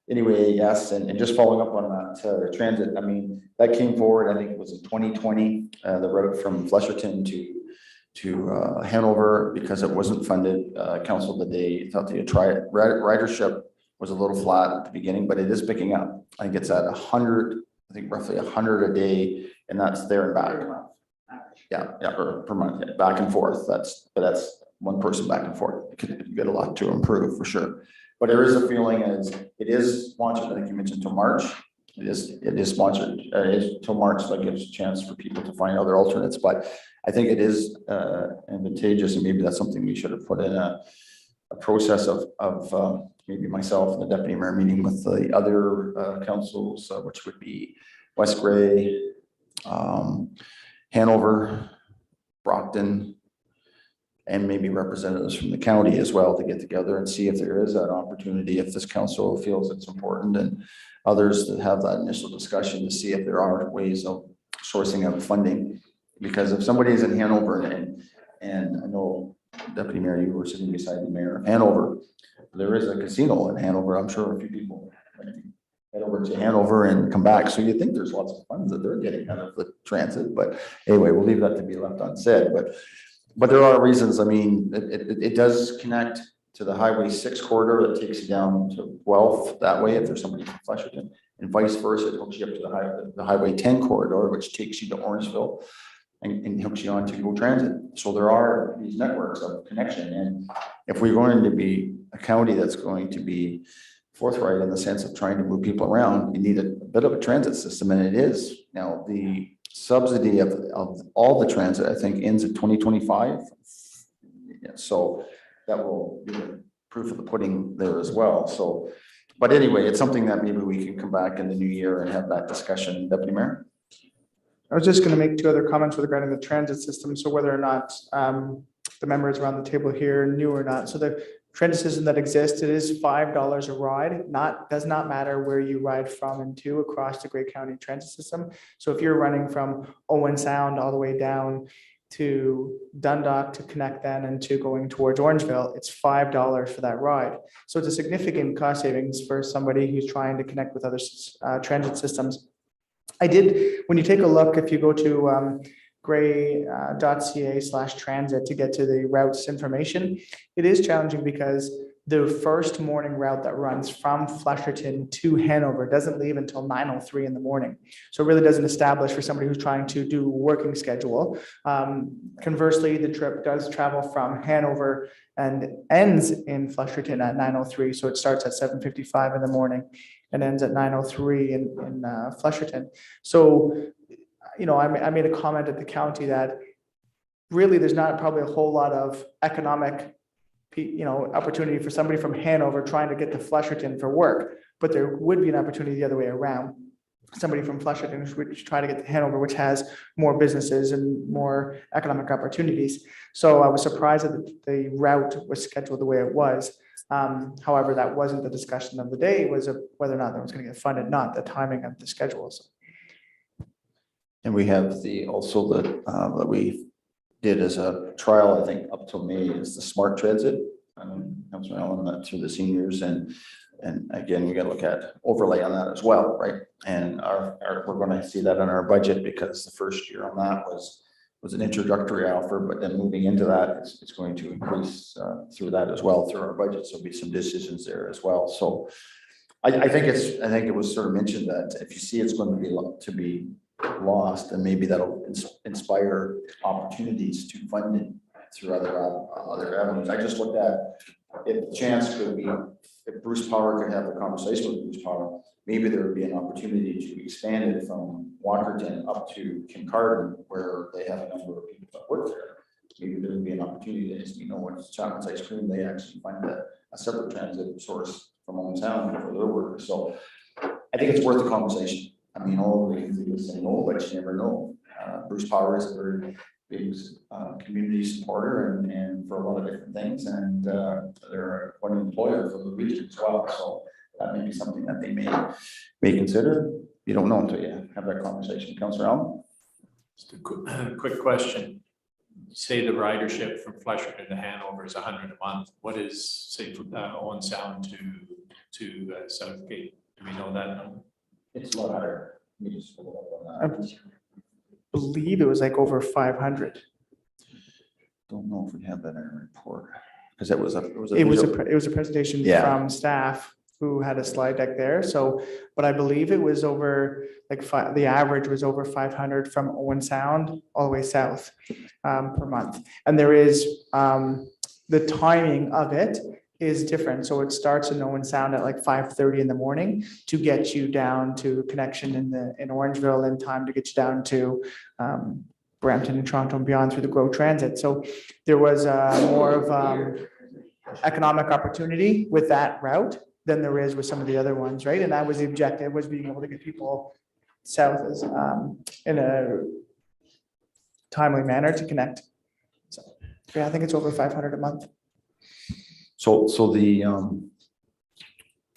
Anyway, yes, and just following up on that transit, I mean, that came forward, I think it was in 2020, the route from Flusherton to Hanover, because it wasn't funded. Council today thought they would try it. Ridership was a little flat at the beginning, but it is picking up. I think it's at 100, I think roughly 100 a day, and that's there and back. Yeah, or per month, yeah, back and forth. That's one person back and forth. It could get a lot to improve for sure. But there is a feeling as it is sponsored, I think you mentioned till March. It is sponsored, it is till March, so that gives a chance for people to find other alternates. But I think it is advantageous, and maybe that's something we should have put in a process of maybe myself and the deputy mayor meeting with the other councils, which would be West Grey, Hanover, Brockton, and maybe representatives from the county as well to get together and see if there is that opportunity, if this council feels it's important, and others that have that initial discussion to see if there are ways of sourcing out funding. Because if somebody is in Hanover, and I know Deputy Mayor, you were sitting beside the mayor of Hanover, there is a casino in Hanover. I'm sure a few people head over to Hanover and come back. So you think there's lots of funds that they're getting out of the transit, but anyway, we'll leave that to be left unsaid. But there are reasons. I mean, it does connect to the Highway 6 corridor that takes you down to Guelph that way if there's somebody from Flusherton, and vice versa. It hooks you up to the Highway 10 corridor, which takes you to Orangeville and hooks you on to Go Transit. So there are these networks of connection. And if we're going to be a county that's going to be forthright in the sense of trying to move people around, you need a bit of a transit system, and it is. Now, the subsidy of all the transit, I think, ends in 2025. Yeah, so that will be the proof of the pudding there as well. So, but anyway, it's something that maybe we can come back in the new year and have that discussion. Deputy Mayor? I was just going to make two other comments with regard to the transit system. So whether or not the members around the table here knew or not. So the transit system that exists, it is $5 a ride. Does not matter where you ride from and to across the Grey County transit system. So if you're running from Owen Sound all the way down to Dundalk to connect then and to going towards Orangeville, it's $5 for that ride. So it's a significant cost savings for somebody who's trying to connect with other transit systems. When you take a look, if you go to gray.ca/transit to get to the routes information, it is challenging because the first morning route that runs from Flesherton to Hanover doesn't leave until 9:03 in the morning. So it really doesn't establish for somebody who's trying to do a working schedule. Conversely, the trip does travel from Hanover and ends in Flesherton at 9:03. So it starts at 7:55 in the morning and ends at 9:03 in Flesherton. So, I made a comment at the county that really there's not probably a whole lot of economic opportunity for somebody from Hanover trying to get to Flesherton for work, but there would be an opportunity the other way around. Somebody from Flesherton would try to get to Hanover, which has more businesses and more economic opportunities. So I was surprised that the route was scheduled the way it was. However, that wasn't the discussion of the day. It was whether or not that was going to get funded, not the timing of the schedules. And we have also that we did as a trial, I think up till May, is the smart transit. Councilor Allen, that through the seniors, and again, we got to look at overlay on that as well, right? And we're going to see that in our budget, because the first year on that was an introductory offer, but then moving into that, it's going to increase through that as well through our budget. So there'll be some decisions there as well. So I think it was sort of mentioned that if you see it's going to be lost, and maybe that'll inspire opportunities to fund it through other avenues. I just looked at, if the chance could be, if Bruce Power could have a conversation with Bruce Power, maybe there would be an opportunity to expand it from Waterton up to Kincardine, where they have a number of people that work there. Maybe there would be an opportunity to, when it's Chocolate's Ice Cream, they actually find a separate transit source from Owen Sound for their work. So I think it's worth the conversation. I mean, all we can do is say no, but you never know. Bruce Power is a very big community supporter and for a lot of different things, and they're one employer for the region as well. So that may be something that they may consider. You don't know until you have that conversation. Councilor Allen? Just a quick question. Say the ridership from Flesherton to Hanover is 100 a month. What is, say, Owen Sound to Southgate? Do we know that number? It's a lot higher. Let me just pull it up I on that. believe it was like over 500. Don't know if we have that in our report, because it was a presentation Yeah. from staff who had a slide deck there. So, but I believe it was over the average was over 500 from Owen Sound all the way south per month. And there is the timing of it is different. So it starts in Owen Sound at like 5:30 in the morning to get you down to connection in Orangeville, in time to get you down to Brampton and Toronto and beyond through the GO Transit. So there was more of economic opportunity with that route than there is with some of the other ones, right? And that was the objective, was being able to get people south as in a timely manner to connect. So yeah, I think it's over 500 a month. So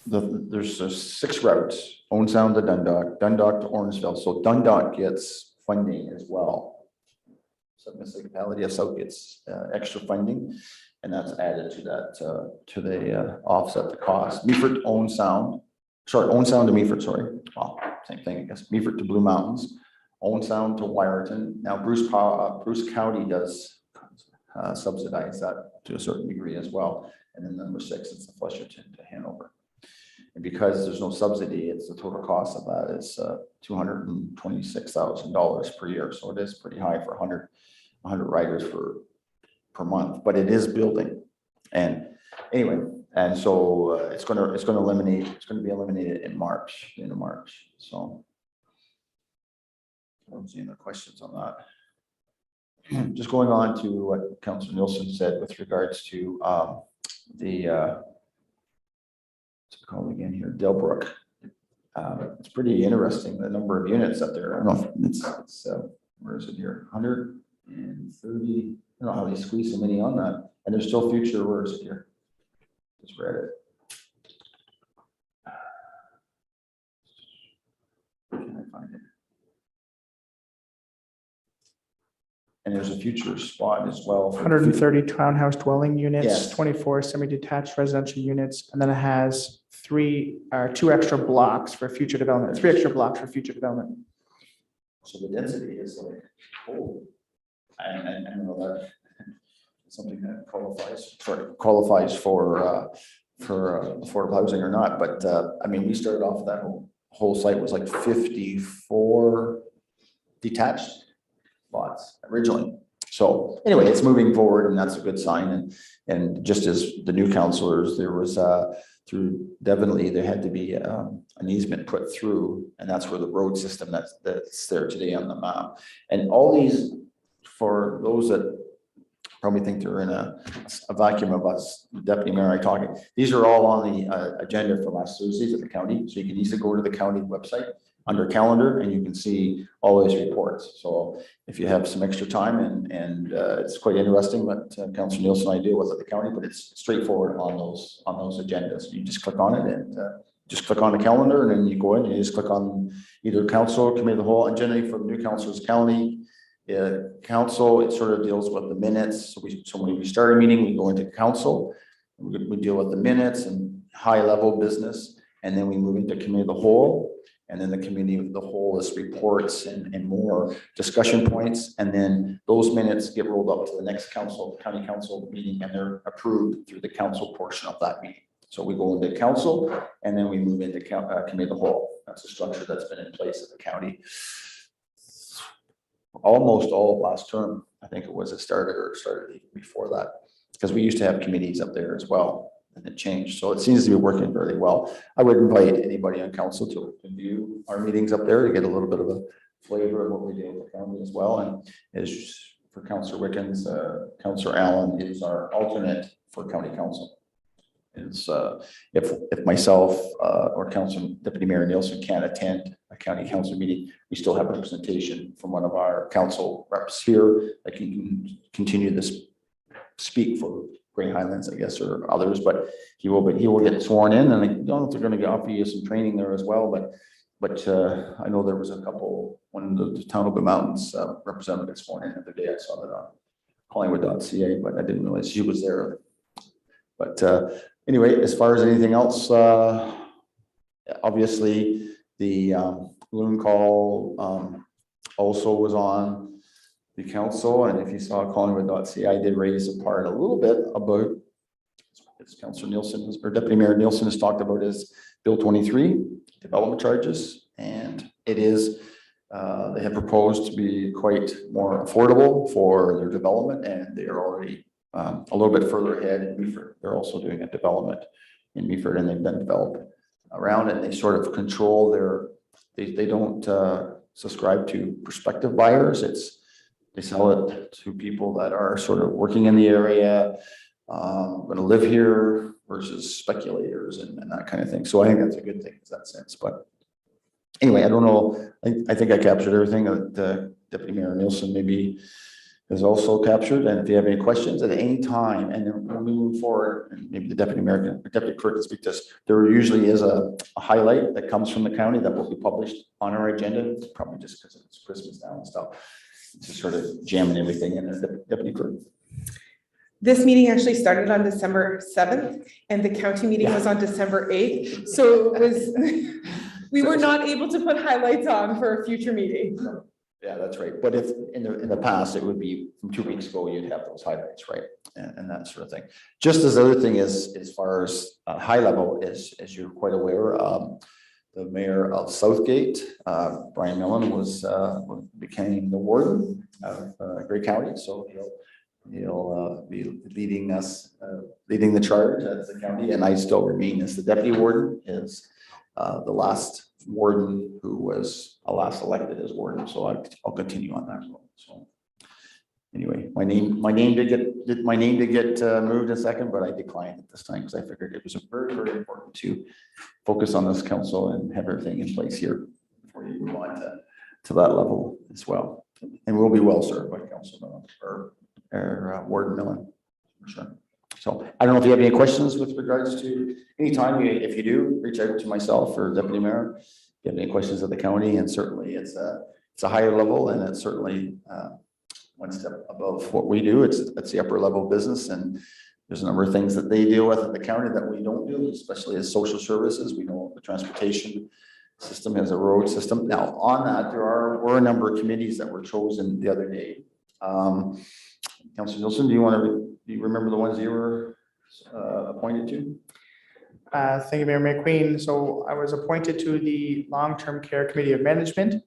there's 6 routes: Owen Sound to Dundalk, Dundalk to Orangeville. So Dundalk gets funding as well. So municipality of South gets extra funding, and that's added to that to the offset the cost. Meaford to Owen Sound, Owen Sound to Meaford, sorry. Well, same thing, I guess. Meaford to Blue Mountains, Owen Sound to Wyerton. Now Bruce County does subsidize that to a certain degree as well. And then number 6 is the Flesherton to Hanover. And because there's no subsidy, it's the total cost of that is $226,000 per year. So it is pretty high for 100 riders per month, but it is building. And anyway, and so it's going to be eliminated in March, into March. So I don't see any other questions on that. Just going on to what Councilor Nielsen said with regards to what's it called again here, Delbrook. It's pretty interesting, the number of units up there. I don't know if it's where is it here? 130. I don't know how they squeeze so many on that. And there's still future, where is it here? Just read it. Where can I find it? And there's a future spot as well. 130 townhouse dwelling units, Yes. 24 semi-detached residential units, and then it has 2 extra blocks for future development, 3 extra blocks for future development. So the density is like, oh, and I know that something that qualifies for affordable housing or not, but I mean, we started off that whole site was like 54 detached lots originally. So anyway, it's moving forward and that's a good sign. And just as the new councilors, there was through Devonley, there had to be an easement put through, and that's where the road system that's there today on the map. And all these, for those that probably think they're in a vacuum of us, Deputy Mayor and I talking, these are all on the agenda for last Thursdays at the county. So you can easily go to the county website under calendar and you can see all these reports. So if you have some extra time and it's quite interesting what Councillor Nielsen and I deal with at the county, but it's straightforward on those agendas. You just click on it and just click on the calendar and then you go in and you just click on either council, committee of the whole, and generally for new councilors, county, council, it sort of deals with the minutes. So when we start a meeting, we go into council, we deal with the minutes and high level business, and then we move into committee of the whole. And then the committee of the whole is reports and more discussion points. And then those minutes get rolled up to the next county council meeting, and they're approved through the council portion of that meeting. So we go into council and then we move into committee of the whole. That's a structure that's been in place at the county almost all of last term. I think it was started before that, because we used to have committees up there as well. And it changed. So it seems to be working very well. I would invite anybody on council to view our meetings up there to get a little bit of a flavor of what we do with the county as well. And as for Councillor Wickens, Councillor Allen is our alternate for county council. Is if myself or Councillor Deputy Mayor Nielsen can't attend a county council meeting, we still have representation from one of our council reps here that can continue this speak for Grey Highlands, I guess, or others, but he will get sworn in, and I don't know if they're going to offer you some training there as well, but I know there was a couple, one of the Town of the Mountains representative sworn in the other day. I saw that on Collingwood.ca, but I didn't realize she was there. But anyway, as far as anything else, obviously the loon call also was on the council, and if you saw Collingwood.ca, I did raise a part a little bit about, as Councillor Nielsen or Deputy Mayor Nielsen has talked about, is Bill 23 development charges, and it is they have proposed to be quite more affordable for their development, and they are already a little bit further ahead in Meaford. They're also doing a development in Meaford, and they've been developed around it. They sort of control they don't subscribe to prospective buyers. They sell it to people that are sort of working in the area, going to live here versus speculators and that kind of thing. So I think that's a good thing in that sense. But anyway, I don't know. I think I captured everything that Deputy Mayor Nielsen maybe has also captured. And if you have any questions at any time, and then when we move forward, and maybe the Deputy Clerk can speak to us, there usually is a highlight that comes from the county that will be published on our agenda. It's probably just because it's Christmas now and stuff. Just sort of jamming everything in there, Deputy Clerk. This meeting actually started on December 7th and the county meeting was on December 8th. So it was, we were not able to put highlights on for a future meeting. Yeah, that's right. But if in the past, it would be from 2 weeks ago, you'd have those highlights, right? And that sort of thing. Just as the other thing is, as far as high level is, as you're quite aware, the mayor of Southgate, Brian Millen, became the warden of Grey County. So he'll be leading the charge as the county, and I still remain as the deputy warden, is the last warden who was last elected as warden. So I'll continue on that role. So anyway, my name did get moved a second, but I declined at this time because I figured it was very, very important to focus on this council and have everything in place here before you move on to that level as well. And we'll be well served by Council Millen or Warden Millen for sure. So I don't know if you have any questions with regards to anytime. If you do, reach out to myself or Deputy Mayor if you have any questions of the county. And certainly it's a higher level, and it's certainly one step above what we do. It's the upper level business, and there's a number of things that they deal with in the county that we don't do, especially as social services. We know the transportation system has a road system. Now on that, were a number of committees that were chosen the other day. Councillor Nielsen, do you remember the ones you were appointed to? Thank you, Mayor McQueen. So I was appointed to the Long-Term Care Committee of Management.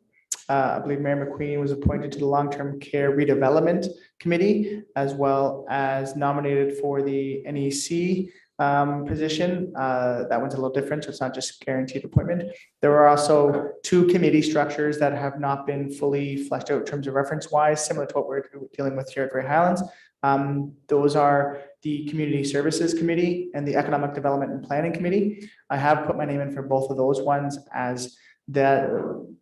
I believe Mayor McQueen was appointed to the Long-Term Care Redevelopment Committee, as well as nominated for the NEC position. That one's a little different, so it's not just guaranteed appointment. There are also two committee structures that have not been fully fleshed out in terms of reference wise, similar to what we're dealing with here at Grey Highlands. Those are the Community Services Committee and the Economic Development and Planning Committee. I have put my name in for both of those ones, as that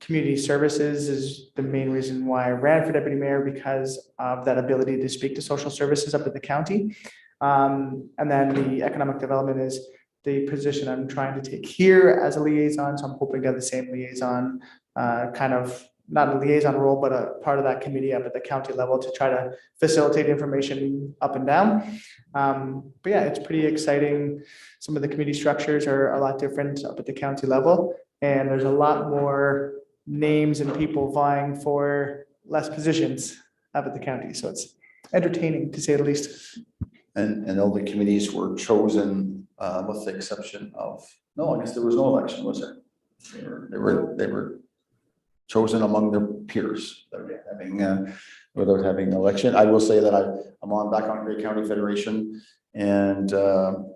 community services is the main reason why I ran for deputy mayor, because of that ability to speak to social services up at the county. And then the economic development is the position I'm trying to take here as a liaison. So I'm hoping to have the same liaison, kind of not a liaison role, but a part of that committee up at the county level to try to facilitate information up and down. But yeah, it's pretty exciting. Some of the committee structures are a lot different up at the county level, and there's a lot more names and people vying for less positions up at the county. So it's entertaining, to say the least. And all the committees were chosen, with the exception of, no, I guess there was no election, was there? They were chosen among their peers, without having an election. I will say that I'm back on Grey County Federation, and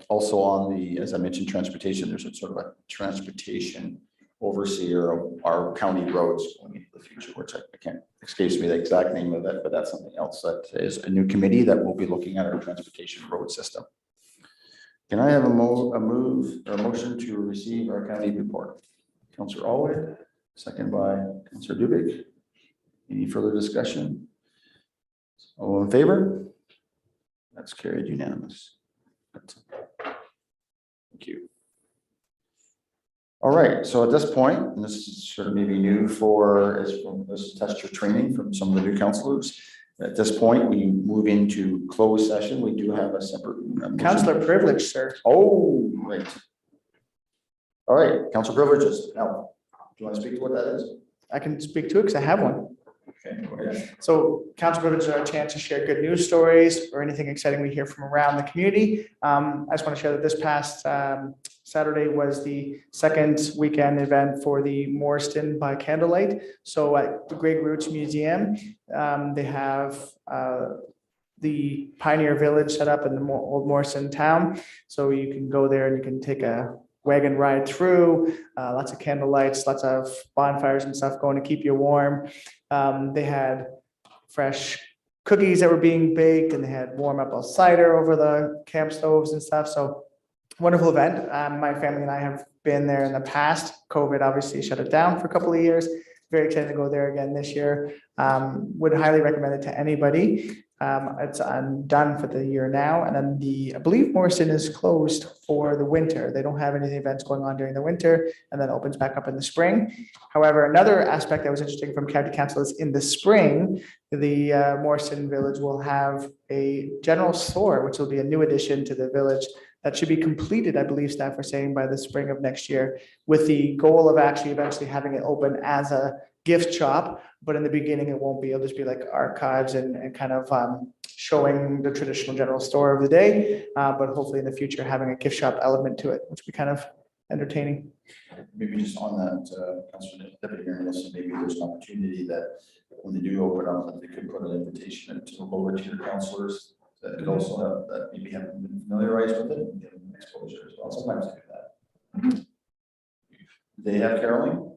also on the, as I mentioned, transportation. There's a sort of a transportation overseer of our county roads going into the future, which I can't escape me the exact name of it, but that's something else. That is a new committee that will be looking at our transportation road system. Can I have a motion to receive our county report? Councillor Alway, second by Councillor Dubik. Any further discussion? All in favor? That's carried unanimous. Thank you. All right, so at this point, and this is sort of maybe new for, this test your training from some of the new councillors. At this point, we move into closed session. We do have a separate. Councillor privilege, sir. Oh, right. All right, council privileges. Now, do you want to speak to what that is? I can speak to it because I have one. Okay, go ahead. So council privileges are a chance to share good news stories or anything exciting we hear from around the community. I just want to share that this past Saturday was the second weekend event for the Morriston by Candlelight. So at the Greg Roots Museum, they have the Pioneer Village set up in the old Morrison town. So you can go there and you can take a wagon ride through, lots of candle lights, lots of bonfires and stuff going to keep you warm. They had fresh cookies that were being baked, and they had warm apple cider over the camp stoves and stuff. So wonderful event. My family and I have been there in the past. COVID obviously shut it down for a couple of years. Very excited to go there again this year. Would highly recommend it to anybody. It's done for the year now, and then I believe Morrison is closed for the winter. They don't have any events going on during the winter, and then opens back up in the spring. However, another aspect that was interesting from county council is in the spring, the Morrison Village will have a general store, which will be a new addition to the village. That should be completed, I believe staff are saying, by the spring of next year, with the goal of actually eventually having it open as a gift shop. But in the beginning, it won't be. It'll just be like archives and kind of showing the traditional general store of the day. But hopefully in the future, having a gift shop element to it, which would be kind of entertaining. Maybe just on that, Councilor Deputy Mayor Nielsen, maybe there's an opportunity that when they do open up, that they could put an invitation to the lower tier councillors that could also have, that maybe haven't been familiarized with it, and give them exposure as well. Sometimes they do that. They have caroling?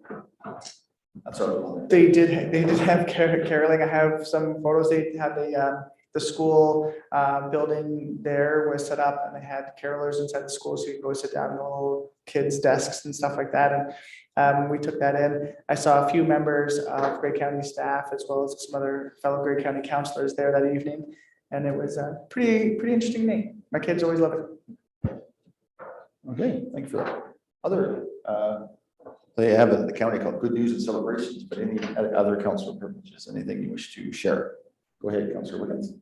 That's all. They did have caroling. I have some photos. They had the school building there was set up, and they had carolers inside the school, so you could go sit down in the little kids' desks and stuff like that. And we took that in. I saw a few members of Grey County staff, as well as some other fellow Grey County councillors there that evening, and it was a pretty interesting night. My kids always love it. Okay, thank you for that. Other they have in the county called Good News and Celebrations, but any other council privileges, anything you wish to share? Go ahead, Councilor Wiggins.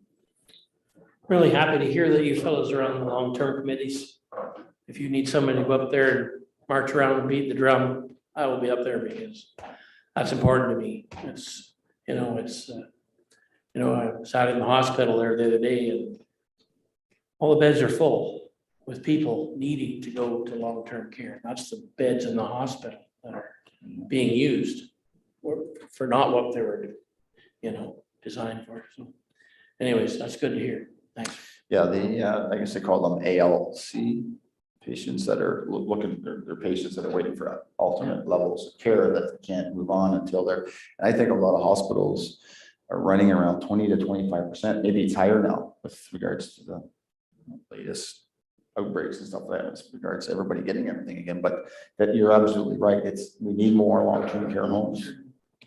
Really happy to hear that you fellows are on the long-term committees. If you need somebody to go up there and march around and beat the drum, I will be up there, because that's important to me. It's, I sat in the hospital there the other day, and all the beds are full. with people needing to go to long-term care. That's the beds in the hospital that are being used for not what they were, designed for. So anyways, that's good to hear. Thanks. Yeah, I guess they call them ALC patients that are looking, they're patients that are waiting for alternate levels of care that can't move on until they're, and I think a lot of hospitals are running around 20 to 25%, maybe it's higher now with regards to the latest outbreaks and stuff like that, with regards to everybody getting everything again, but that you're absolutely right. We need more long-term care homes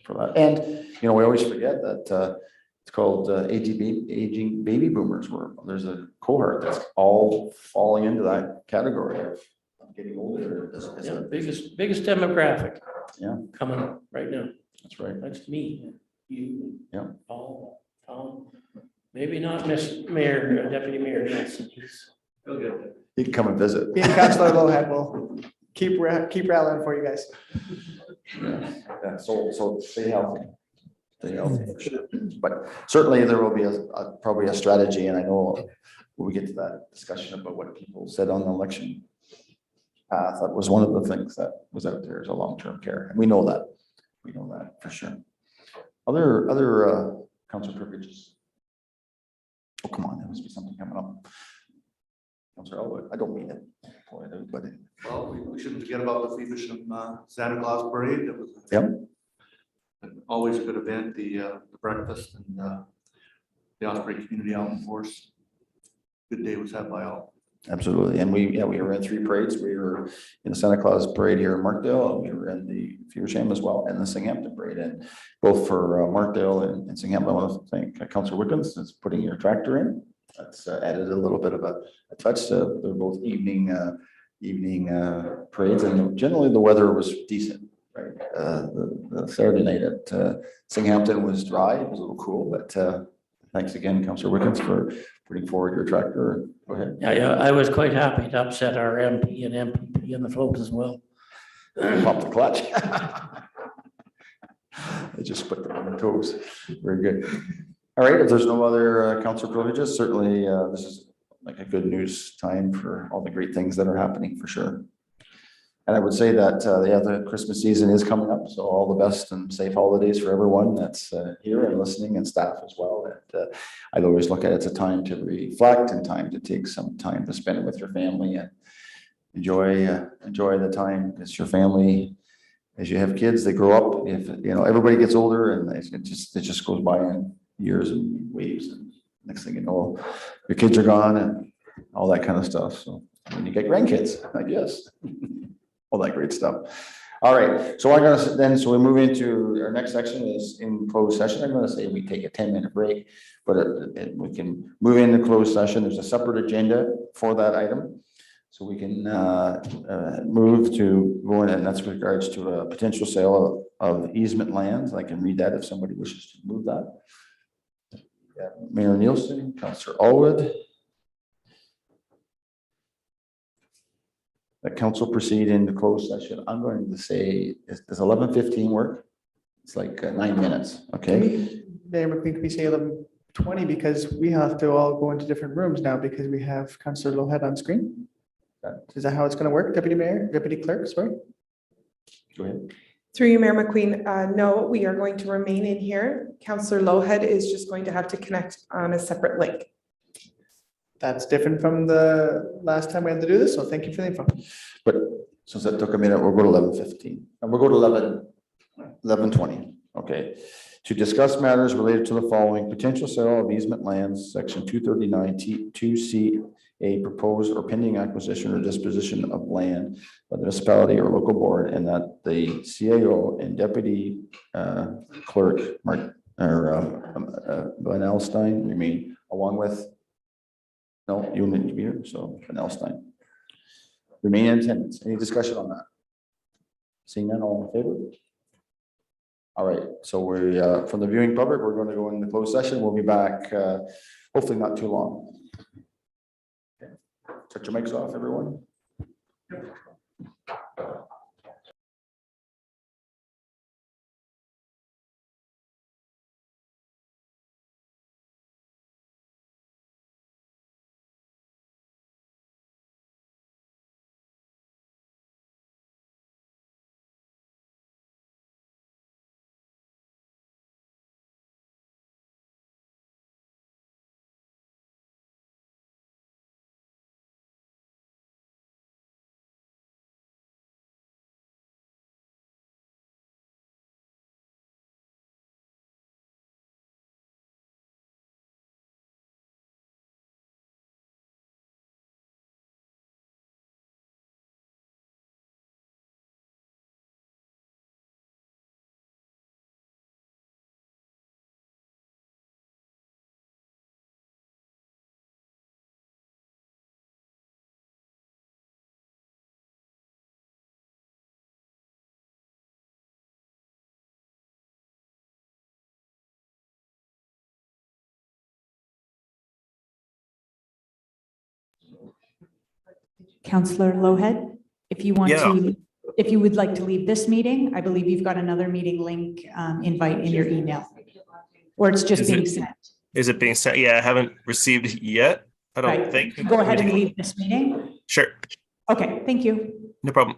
for that. And, we always forget that, it's called aging baby boomers, where there's a cohort that's all falling into that category of getting older. Yeah, biggest demographic. Yeah. Coming up right now. That's right. That's me, you. Yeah. Paul, Tom, maybe not Miss Mayor, Deputy Mayor Nelson. You can come and visit. Me and Councilor Lowhead will keep rallying for you guys. Yeah, so stay healthy. Stay healthy, for sure. But certainly there will be probably a strategy, and I know when we get to that discussion about what people said on the election path, that was one of the things that was out there is a long-term care. And we know that for sure. Other council privileges. Oh, come on, there must be something coming up. Councilor Elwood, I don't mean it. Boy, everybody. Well, we shouldn't forget about the Feversham Santa Claus parade. That was Yep. always a good event, the breakfast and the Osprey Community Outdoor Force. Good day was had by all. Absolutely. And we were in 3 parades. We were in the Santa Claus parade here in Markdale, and we were in the Feversham as well, and the Singhampton parade. And both for Markdale and Singhampton, I want to thank Councilor Wickens that's putting your tractor in. That's added a little bit of a touch. They're both evening parades, and generally the weather was decent, right? The Saturday night at Singhampton was dry. It was a little cool, but thanks again, Councilor Wickens, for putting forward your tractor. Go ahead. Yeah, I was quite happy to upset our MP and MPP and the folks as well. Pop the clutch. I just put them on their toes. Very good. All right, if there's no other council privileges, certainly this is like a good news time for all the great things that are happening for sure. And I would say that, the Christmas season is coming up, so all the best and safe holidays for everyone that's here and listening, and staff as well. And I'd always look at it as a time to reflect and time to take some time to spend with your family and enjoy the time. It's your family. As you have kids, they grow up. If everybody gets older, and it just goes by in years and waves, and next thing you know, your kids are gone and all that kind of stuff. So when you get grandkids, I guess. All that great stuff. All right, so so we move into our next section is in closed session. I'm gonna say we take a 10-minute break, but we can move into closed session. There's a separate agenda for that item. So we can move to go in, and that's with regards to a potential sale of easement lands. I can read that if somebody wishes to move that. Yeah, Mayor Nielsen, Councillor Allwood. The council proceed into closed session. I'm going to say, does 11:15 work? It's like 9 minutes, okay? Mayor McQueen, can we say 11:20, because we have to all go into different rooms now because we have Councillor Lowhead on screen? Is that how it's going to work, Deputy Mayor, Deputy Clerk, sorry? Go ahead. Through you, Mayor McQueen, no, we are going to remain in here. Councillor Lowhead is just going to have to connect on a separate link. That's different from the last time we had to do this, so thank you for the info. But since that took a minute, we'll go to 11:15, and we'll go to 11:20, okay? To discuss matters related to the following: potential sale of easement lands, section 239 2C, proposed or pending acquisition or disposition of land by the municipality or local board, and that the CAO and deputy clerk, Van Alstyne, remain, along with, no, you need to be here, so Van Alstyne. Remain in attendance. Any discussion on that? Seeing none, all in favor? All right, so we, from the viewing public, we're going to go into closed session. We'll be back, hopefully not too long. Okay. Shut your mics off, everyone. Counselor Lohead, if you want to, if you would like to leave this meeting, I believe you've got another meeting link invite in your email. Or it's just being sent. Is it being sent? Yeah, I haven't received it yet. I don't Right. think. Go ahead and leave this meeting. Sure. Okay, thank you. No problem.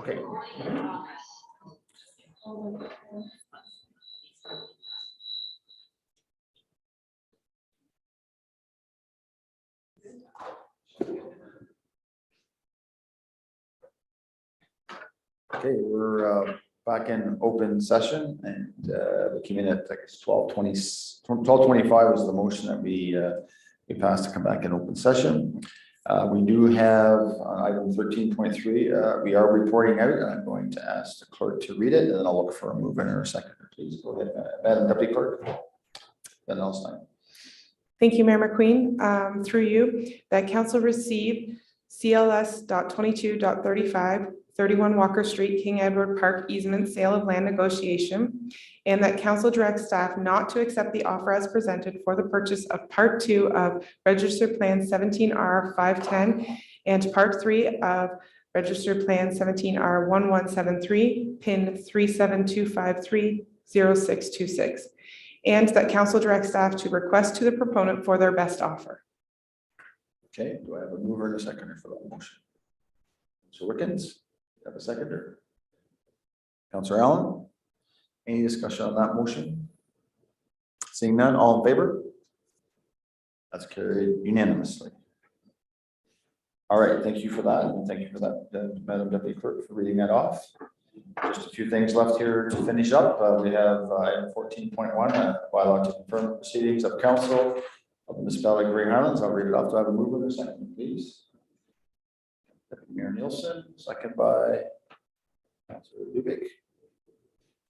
Okay. Okay, we're back in open session and we came in at like 12:25 was the motion that we passed to come back in open session. We do have item 13.3. We are reporting out and I'm going to ask the clerk to read it and then I'll look for a mover or a seconder. Please go ahead, Madam Deputy Clerk. Then Elstein. Thank you, Mayor McQueen. Through you, that council received CLS.22.35, 31 Walker Street, King Edward Park easement sale of land negotiation, and that council directs staff not to accept the offer as presented for the purchase of Part 2 of Registered Plan 17R 510 and Part 3 of Registered Plan 17R 1173, PIN 372530626. And that council directs staff to request to the proponent for their best offer. Okay, do I have a mover and a seconder for that motion? So Wickens, you have a seconder? Councillor Allen, any discussion on that motion? Seeing none, all in favor? That's carried unanimously. All right, thank you for that, and thank you for that, Madam Deputy Clerk, for reading that off. Just a few things left here to finish up. We have item 14.1, bylaw to confirm the proceedings of council of the municipality of Grey Highlands. I'll read it off. Do I have a mover in a second, please? Deputy Mayor Nielsen, second by Councilor Lubick.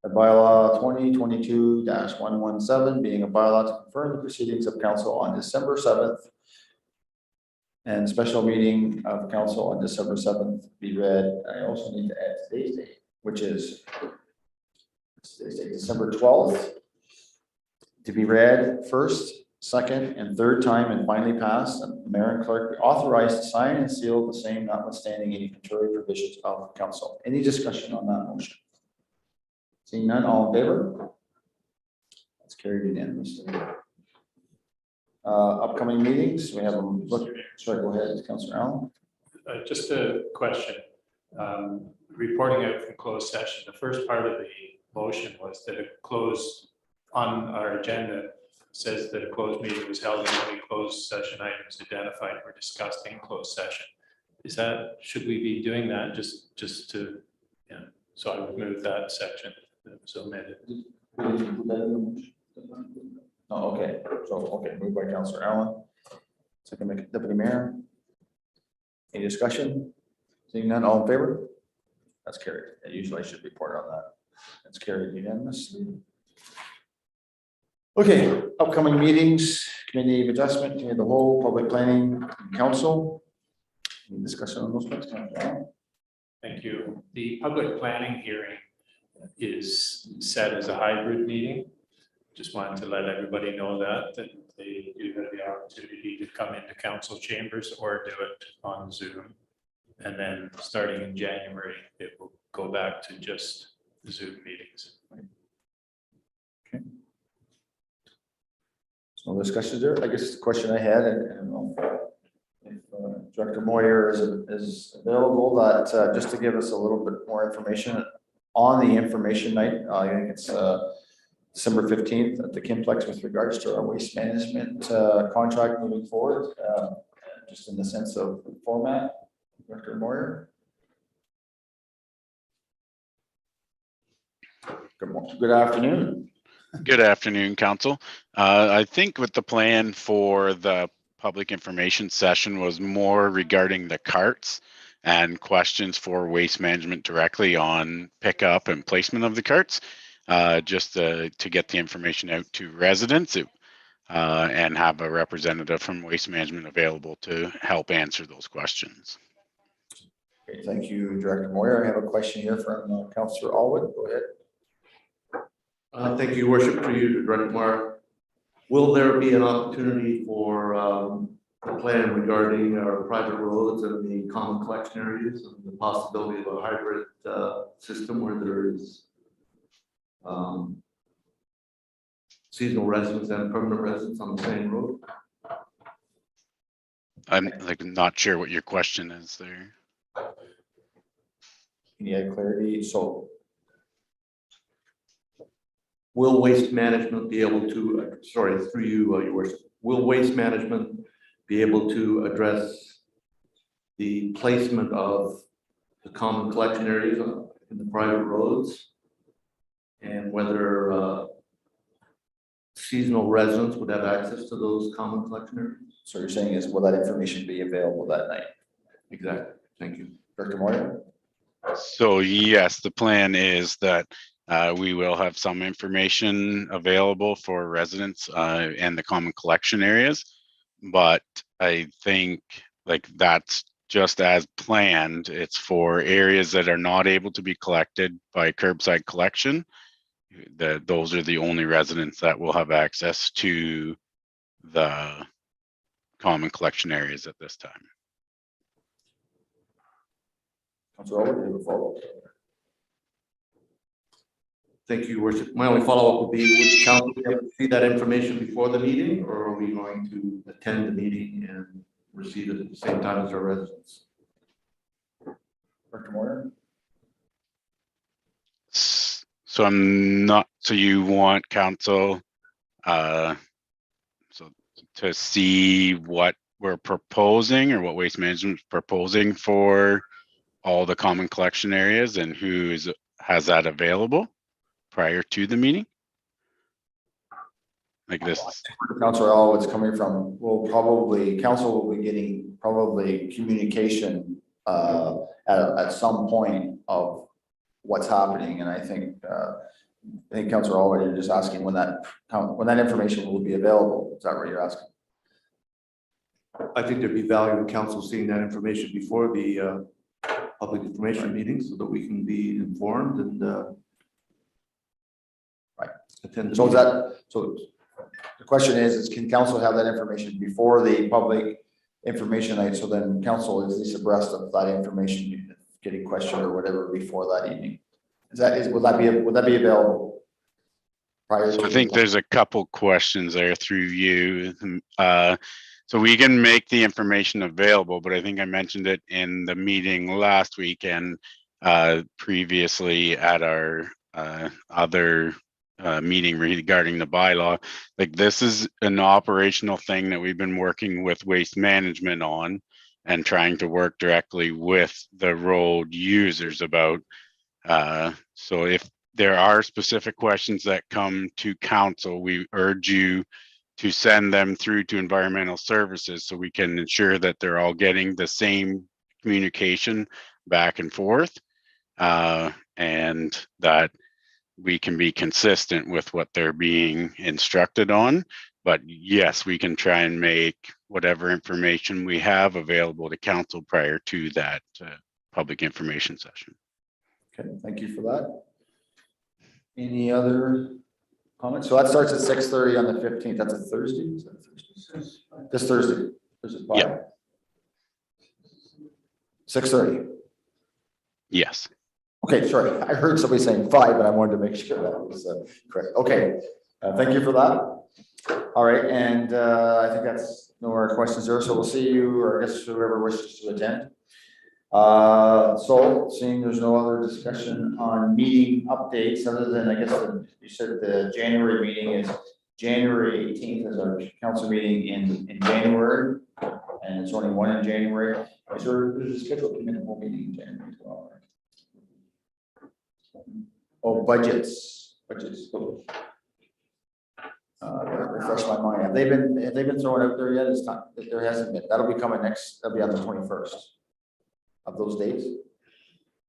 The bylaw 2022-117 being a bylaw to confirm the proceedings of council on December 7th and special meeting of council on December 7th be read. I also need to add today's date, which is December 12th, to be read first, second, and third time and finally passed, and the mayor and clerk be authorized to sign and seal the same notwithstanding any contrary provisions of council. Any discussion on that motion? Seeing none, all in favor? That's carried unanimously. Upcoming meetings, we have a look. Sorry, go ahead, Councillor Allen. Just a question. Reporting out from closed session, the first part of the motion was that a closed on our agenda says that a closed meeting was held and only closed session items identified were discussed in closed session. Is that, should we be doing that just to, yeah, so I would move that section that was omitted. Oh, okay, so, okay, moved by Councillor Allen. Second by Deputy Mayor. Any discussion? Seeing none, all in favor? That's carried. Usually I should report on that. That's carried unanimously. Okay, upcoming meetings, committee of adjustment, committee of the whole, public planning, council. Any discussion on those points? Thank you. The public planning hearing is set as a hybrid meeting. Just wanted to let everybody know that they do have the opportunity to come into council chambers or do it on Zoom. And then starting in January, it will go back to just Zoom meetings. Okay. So no discussions there. I guess the question I had, and I don't know if Director Moyer is available, that just to give us a little bit more information on the information night. I think it's December 15th at the Kimplex with regards to our waste management contract moving forward, just in the sense of format. Director Moyer. Good afternoon. Good afternoon, Council. I think with the plan for the public information session was more regarding the carts and questions for waste management directly on pickup and placement of the carts, just to get the information out to residents and have a representative from waste management available to help answer those questions. Okay, thank you, Director Moyer. I have a question here from Councillor Alwood. Go ahead. Thank you, Your Worship, to you, Director Moyer. Will there be an opportunity for a plan regarding our private roads and the common collection areas and the possibility of a hybrid system where there is seasonal residents and permanent residents on the same road? I'm like not sure what your question is there. Can you add clarity? So Will Waste Management be able to, sorry, through you, Your Worship, will Waste Management be able to address the placement of the common collection areas in the private roads? And whether seasonal residents would have access to those common collection areas? So you're saying is, will that information be available that night? Exactly. Thank you. Director Moyer? So yes, the plan is that we will have some information available for residents and the common collection areas. But I think like that's just as planned. It's for areas that are not able to be collected by curbside collection. Those are the only residents that will have access to the common collection areas at this time. Councilor Elwood, do you have a follow-up? Thank you, Your Worship. My only follow-up would be, would council be able to see that information before the meeting, or are we going to attend the meeting and receive it at the same time as our residents? Director Moyer? So I'm not, so you want council so to see what we're proposing or what Waste Management is proposing for all the common collection areas and who has that available prior to the meeting? Like this. Councilor Elwood's coming from, council will be getting probably communication at some point of what's happening, and I think Councilor Elwood, you're just asking when that information will be available. Is that what you're asking? I think there'd be value in council seeing that information before the public information meeting so that we can be informed and attend. So the question is can council have that information before the public information night? So then council is at least abreast of that information, getting questioned or whatever before that evening. Would that be available? So I think there's a couple questions there through you. So we can make the information available, but I think I mentioned it in the meeting last week and previously at our other meeting regarding the bylaw. Like this is an operational thing that we've been working with Waste Management on and trying to work directly with the road users about. So if there are specific questions that come to council, we urge you to send them through to environmental services so we can ensure that they're all getting the same communication back and forth and that we can be consistent with what they're being instructed on. But yes, we can try and make whatever information we have available to council prior to that public information session. Okay, thank you for that. Any other comments? So that starts at 6:30 on the 15th. That's a Thursday? Is that a Thursday? This Thursday. Yeah. 6:30. Yes. Okay, sorry. I heard somebody saying 5, but I wanted to make sure that was correct. Okay, thank you for that. All right, and I think that's no more questions there. So we'll see you, or I guess whoever wishes to attend. So seeing there's no other discussion on meeting updates, other than I guess you said the January meeting is January 18th is our council meeting in January, and it's only one in January. There's a scheduled committal meeting in January as well, right? Oh, budgets. Refresh my mind. Have they been thrown out there yet? It's not, there hasn't been. That'll be coming next, that'll be on the 21st of those days.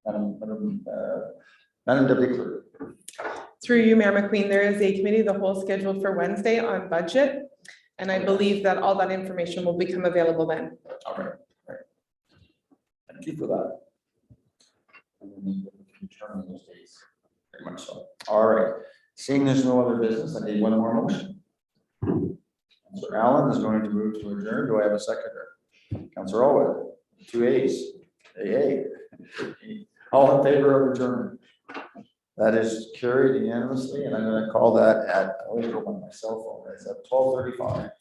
Madam Deputy Clerk. Through you, Mayor McQueen, there is a committee of the whole scheduled for Wednesday on budget. And I believe that all that information will become available then. All right. Thank you for that. Very much so. All right. Seeing there's no other business, I need one more motion. Councilor Allen is going to move to adjourn. Do I have a seconder? Councilor Elwood, 2 A's. AA. All in favor of adjournment? That is carried unanimously, and I'm going to call that at, I always go on my cell phone, it's at 12:35.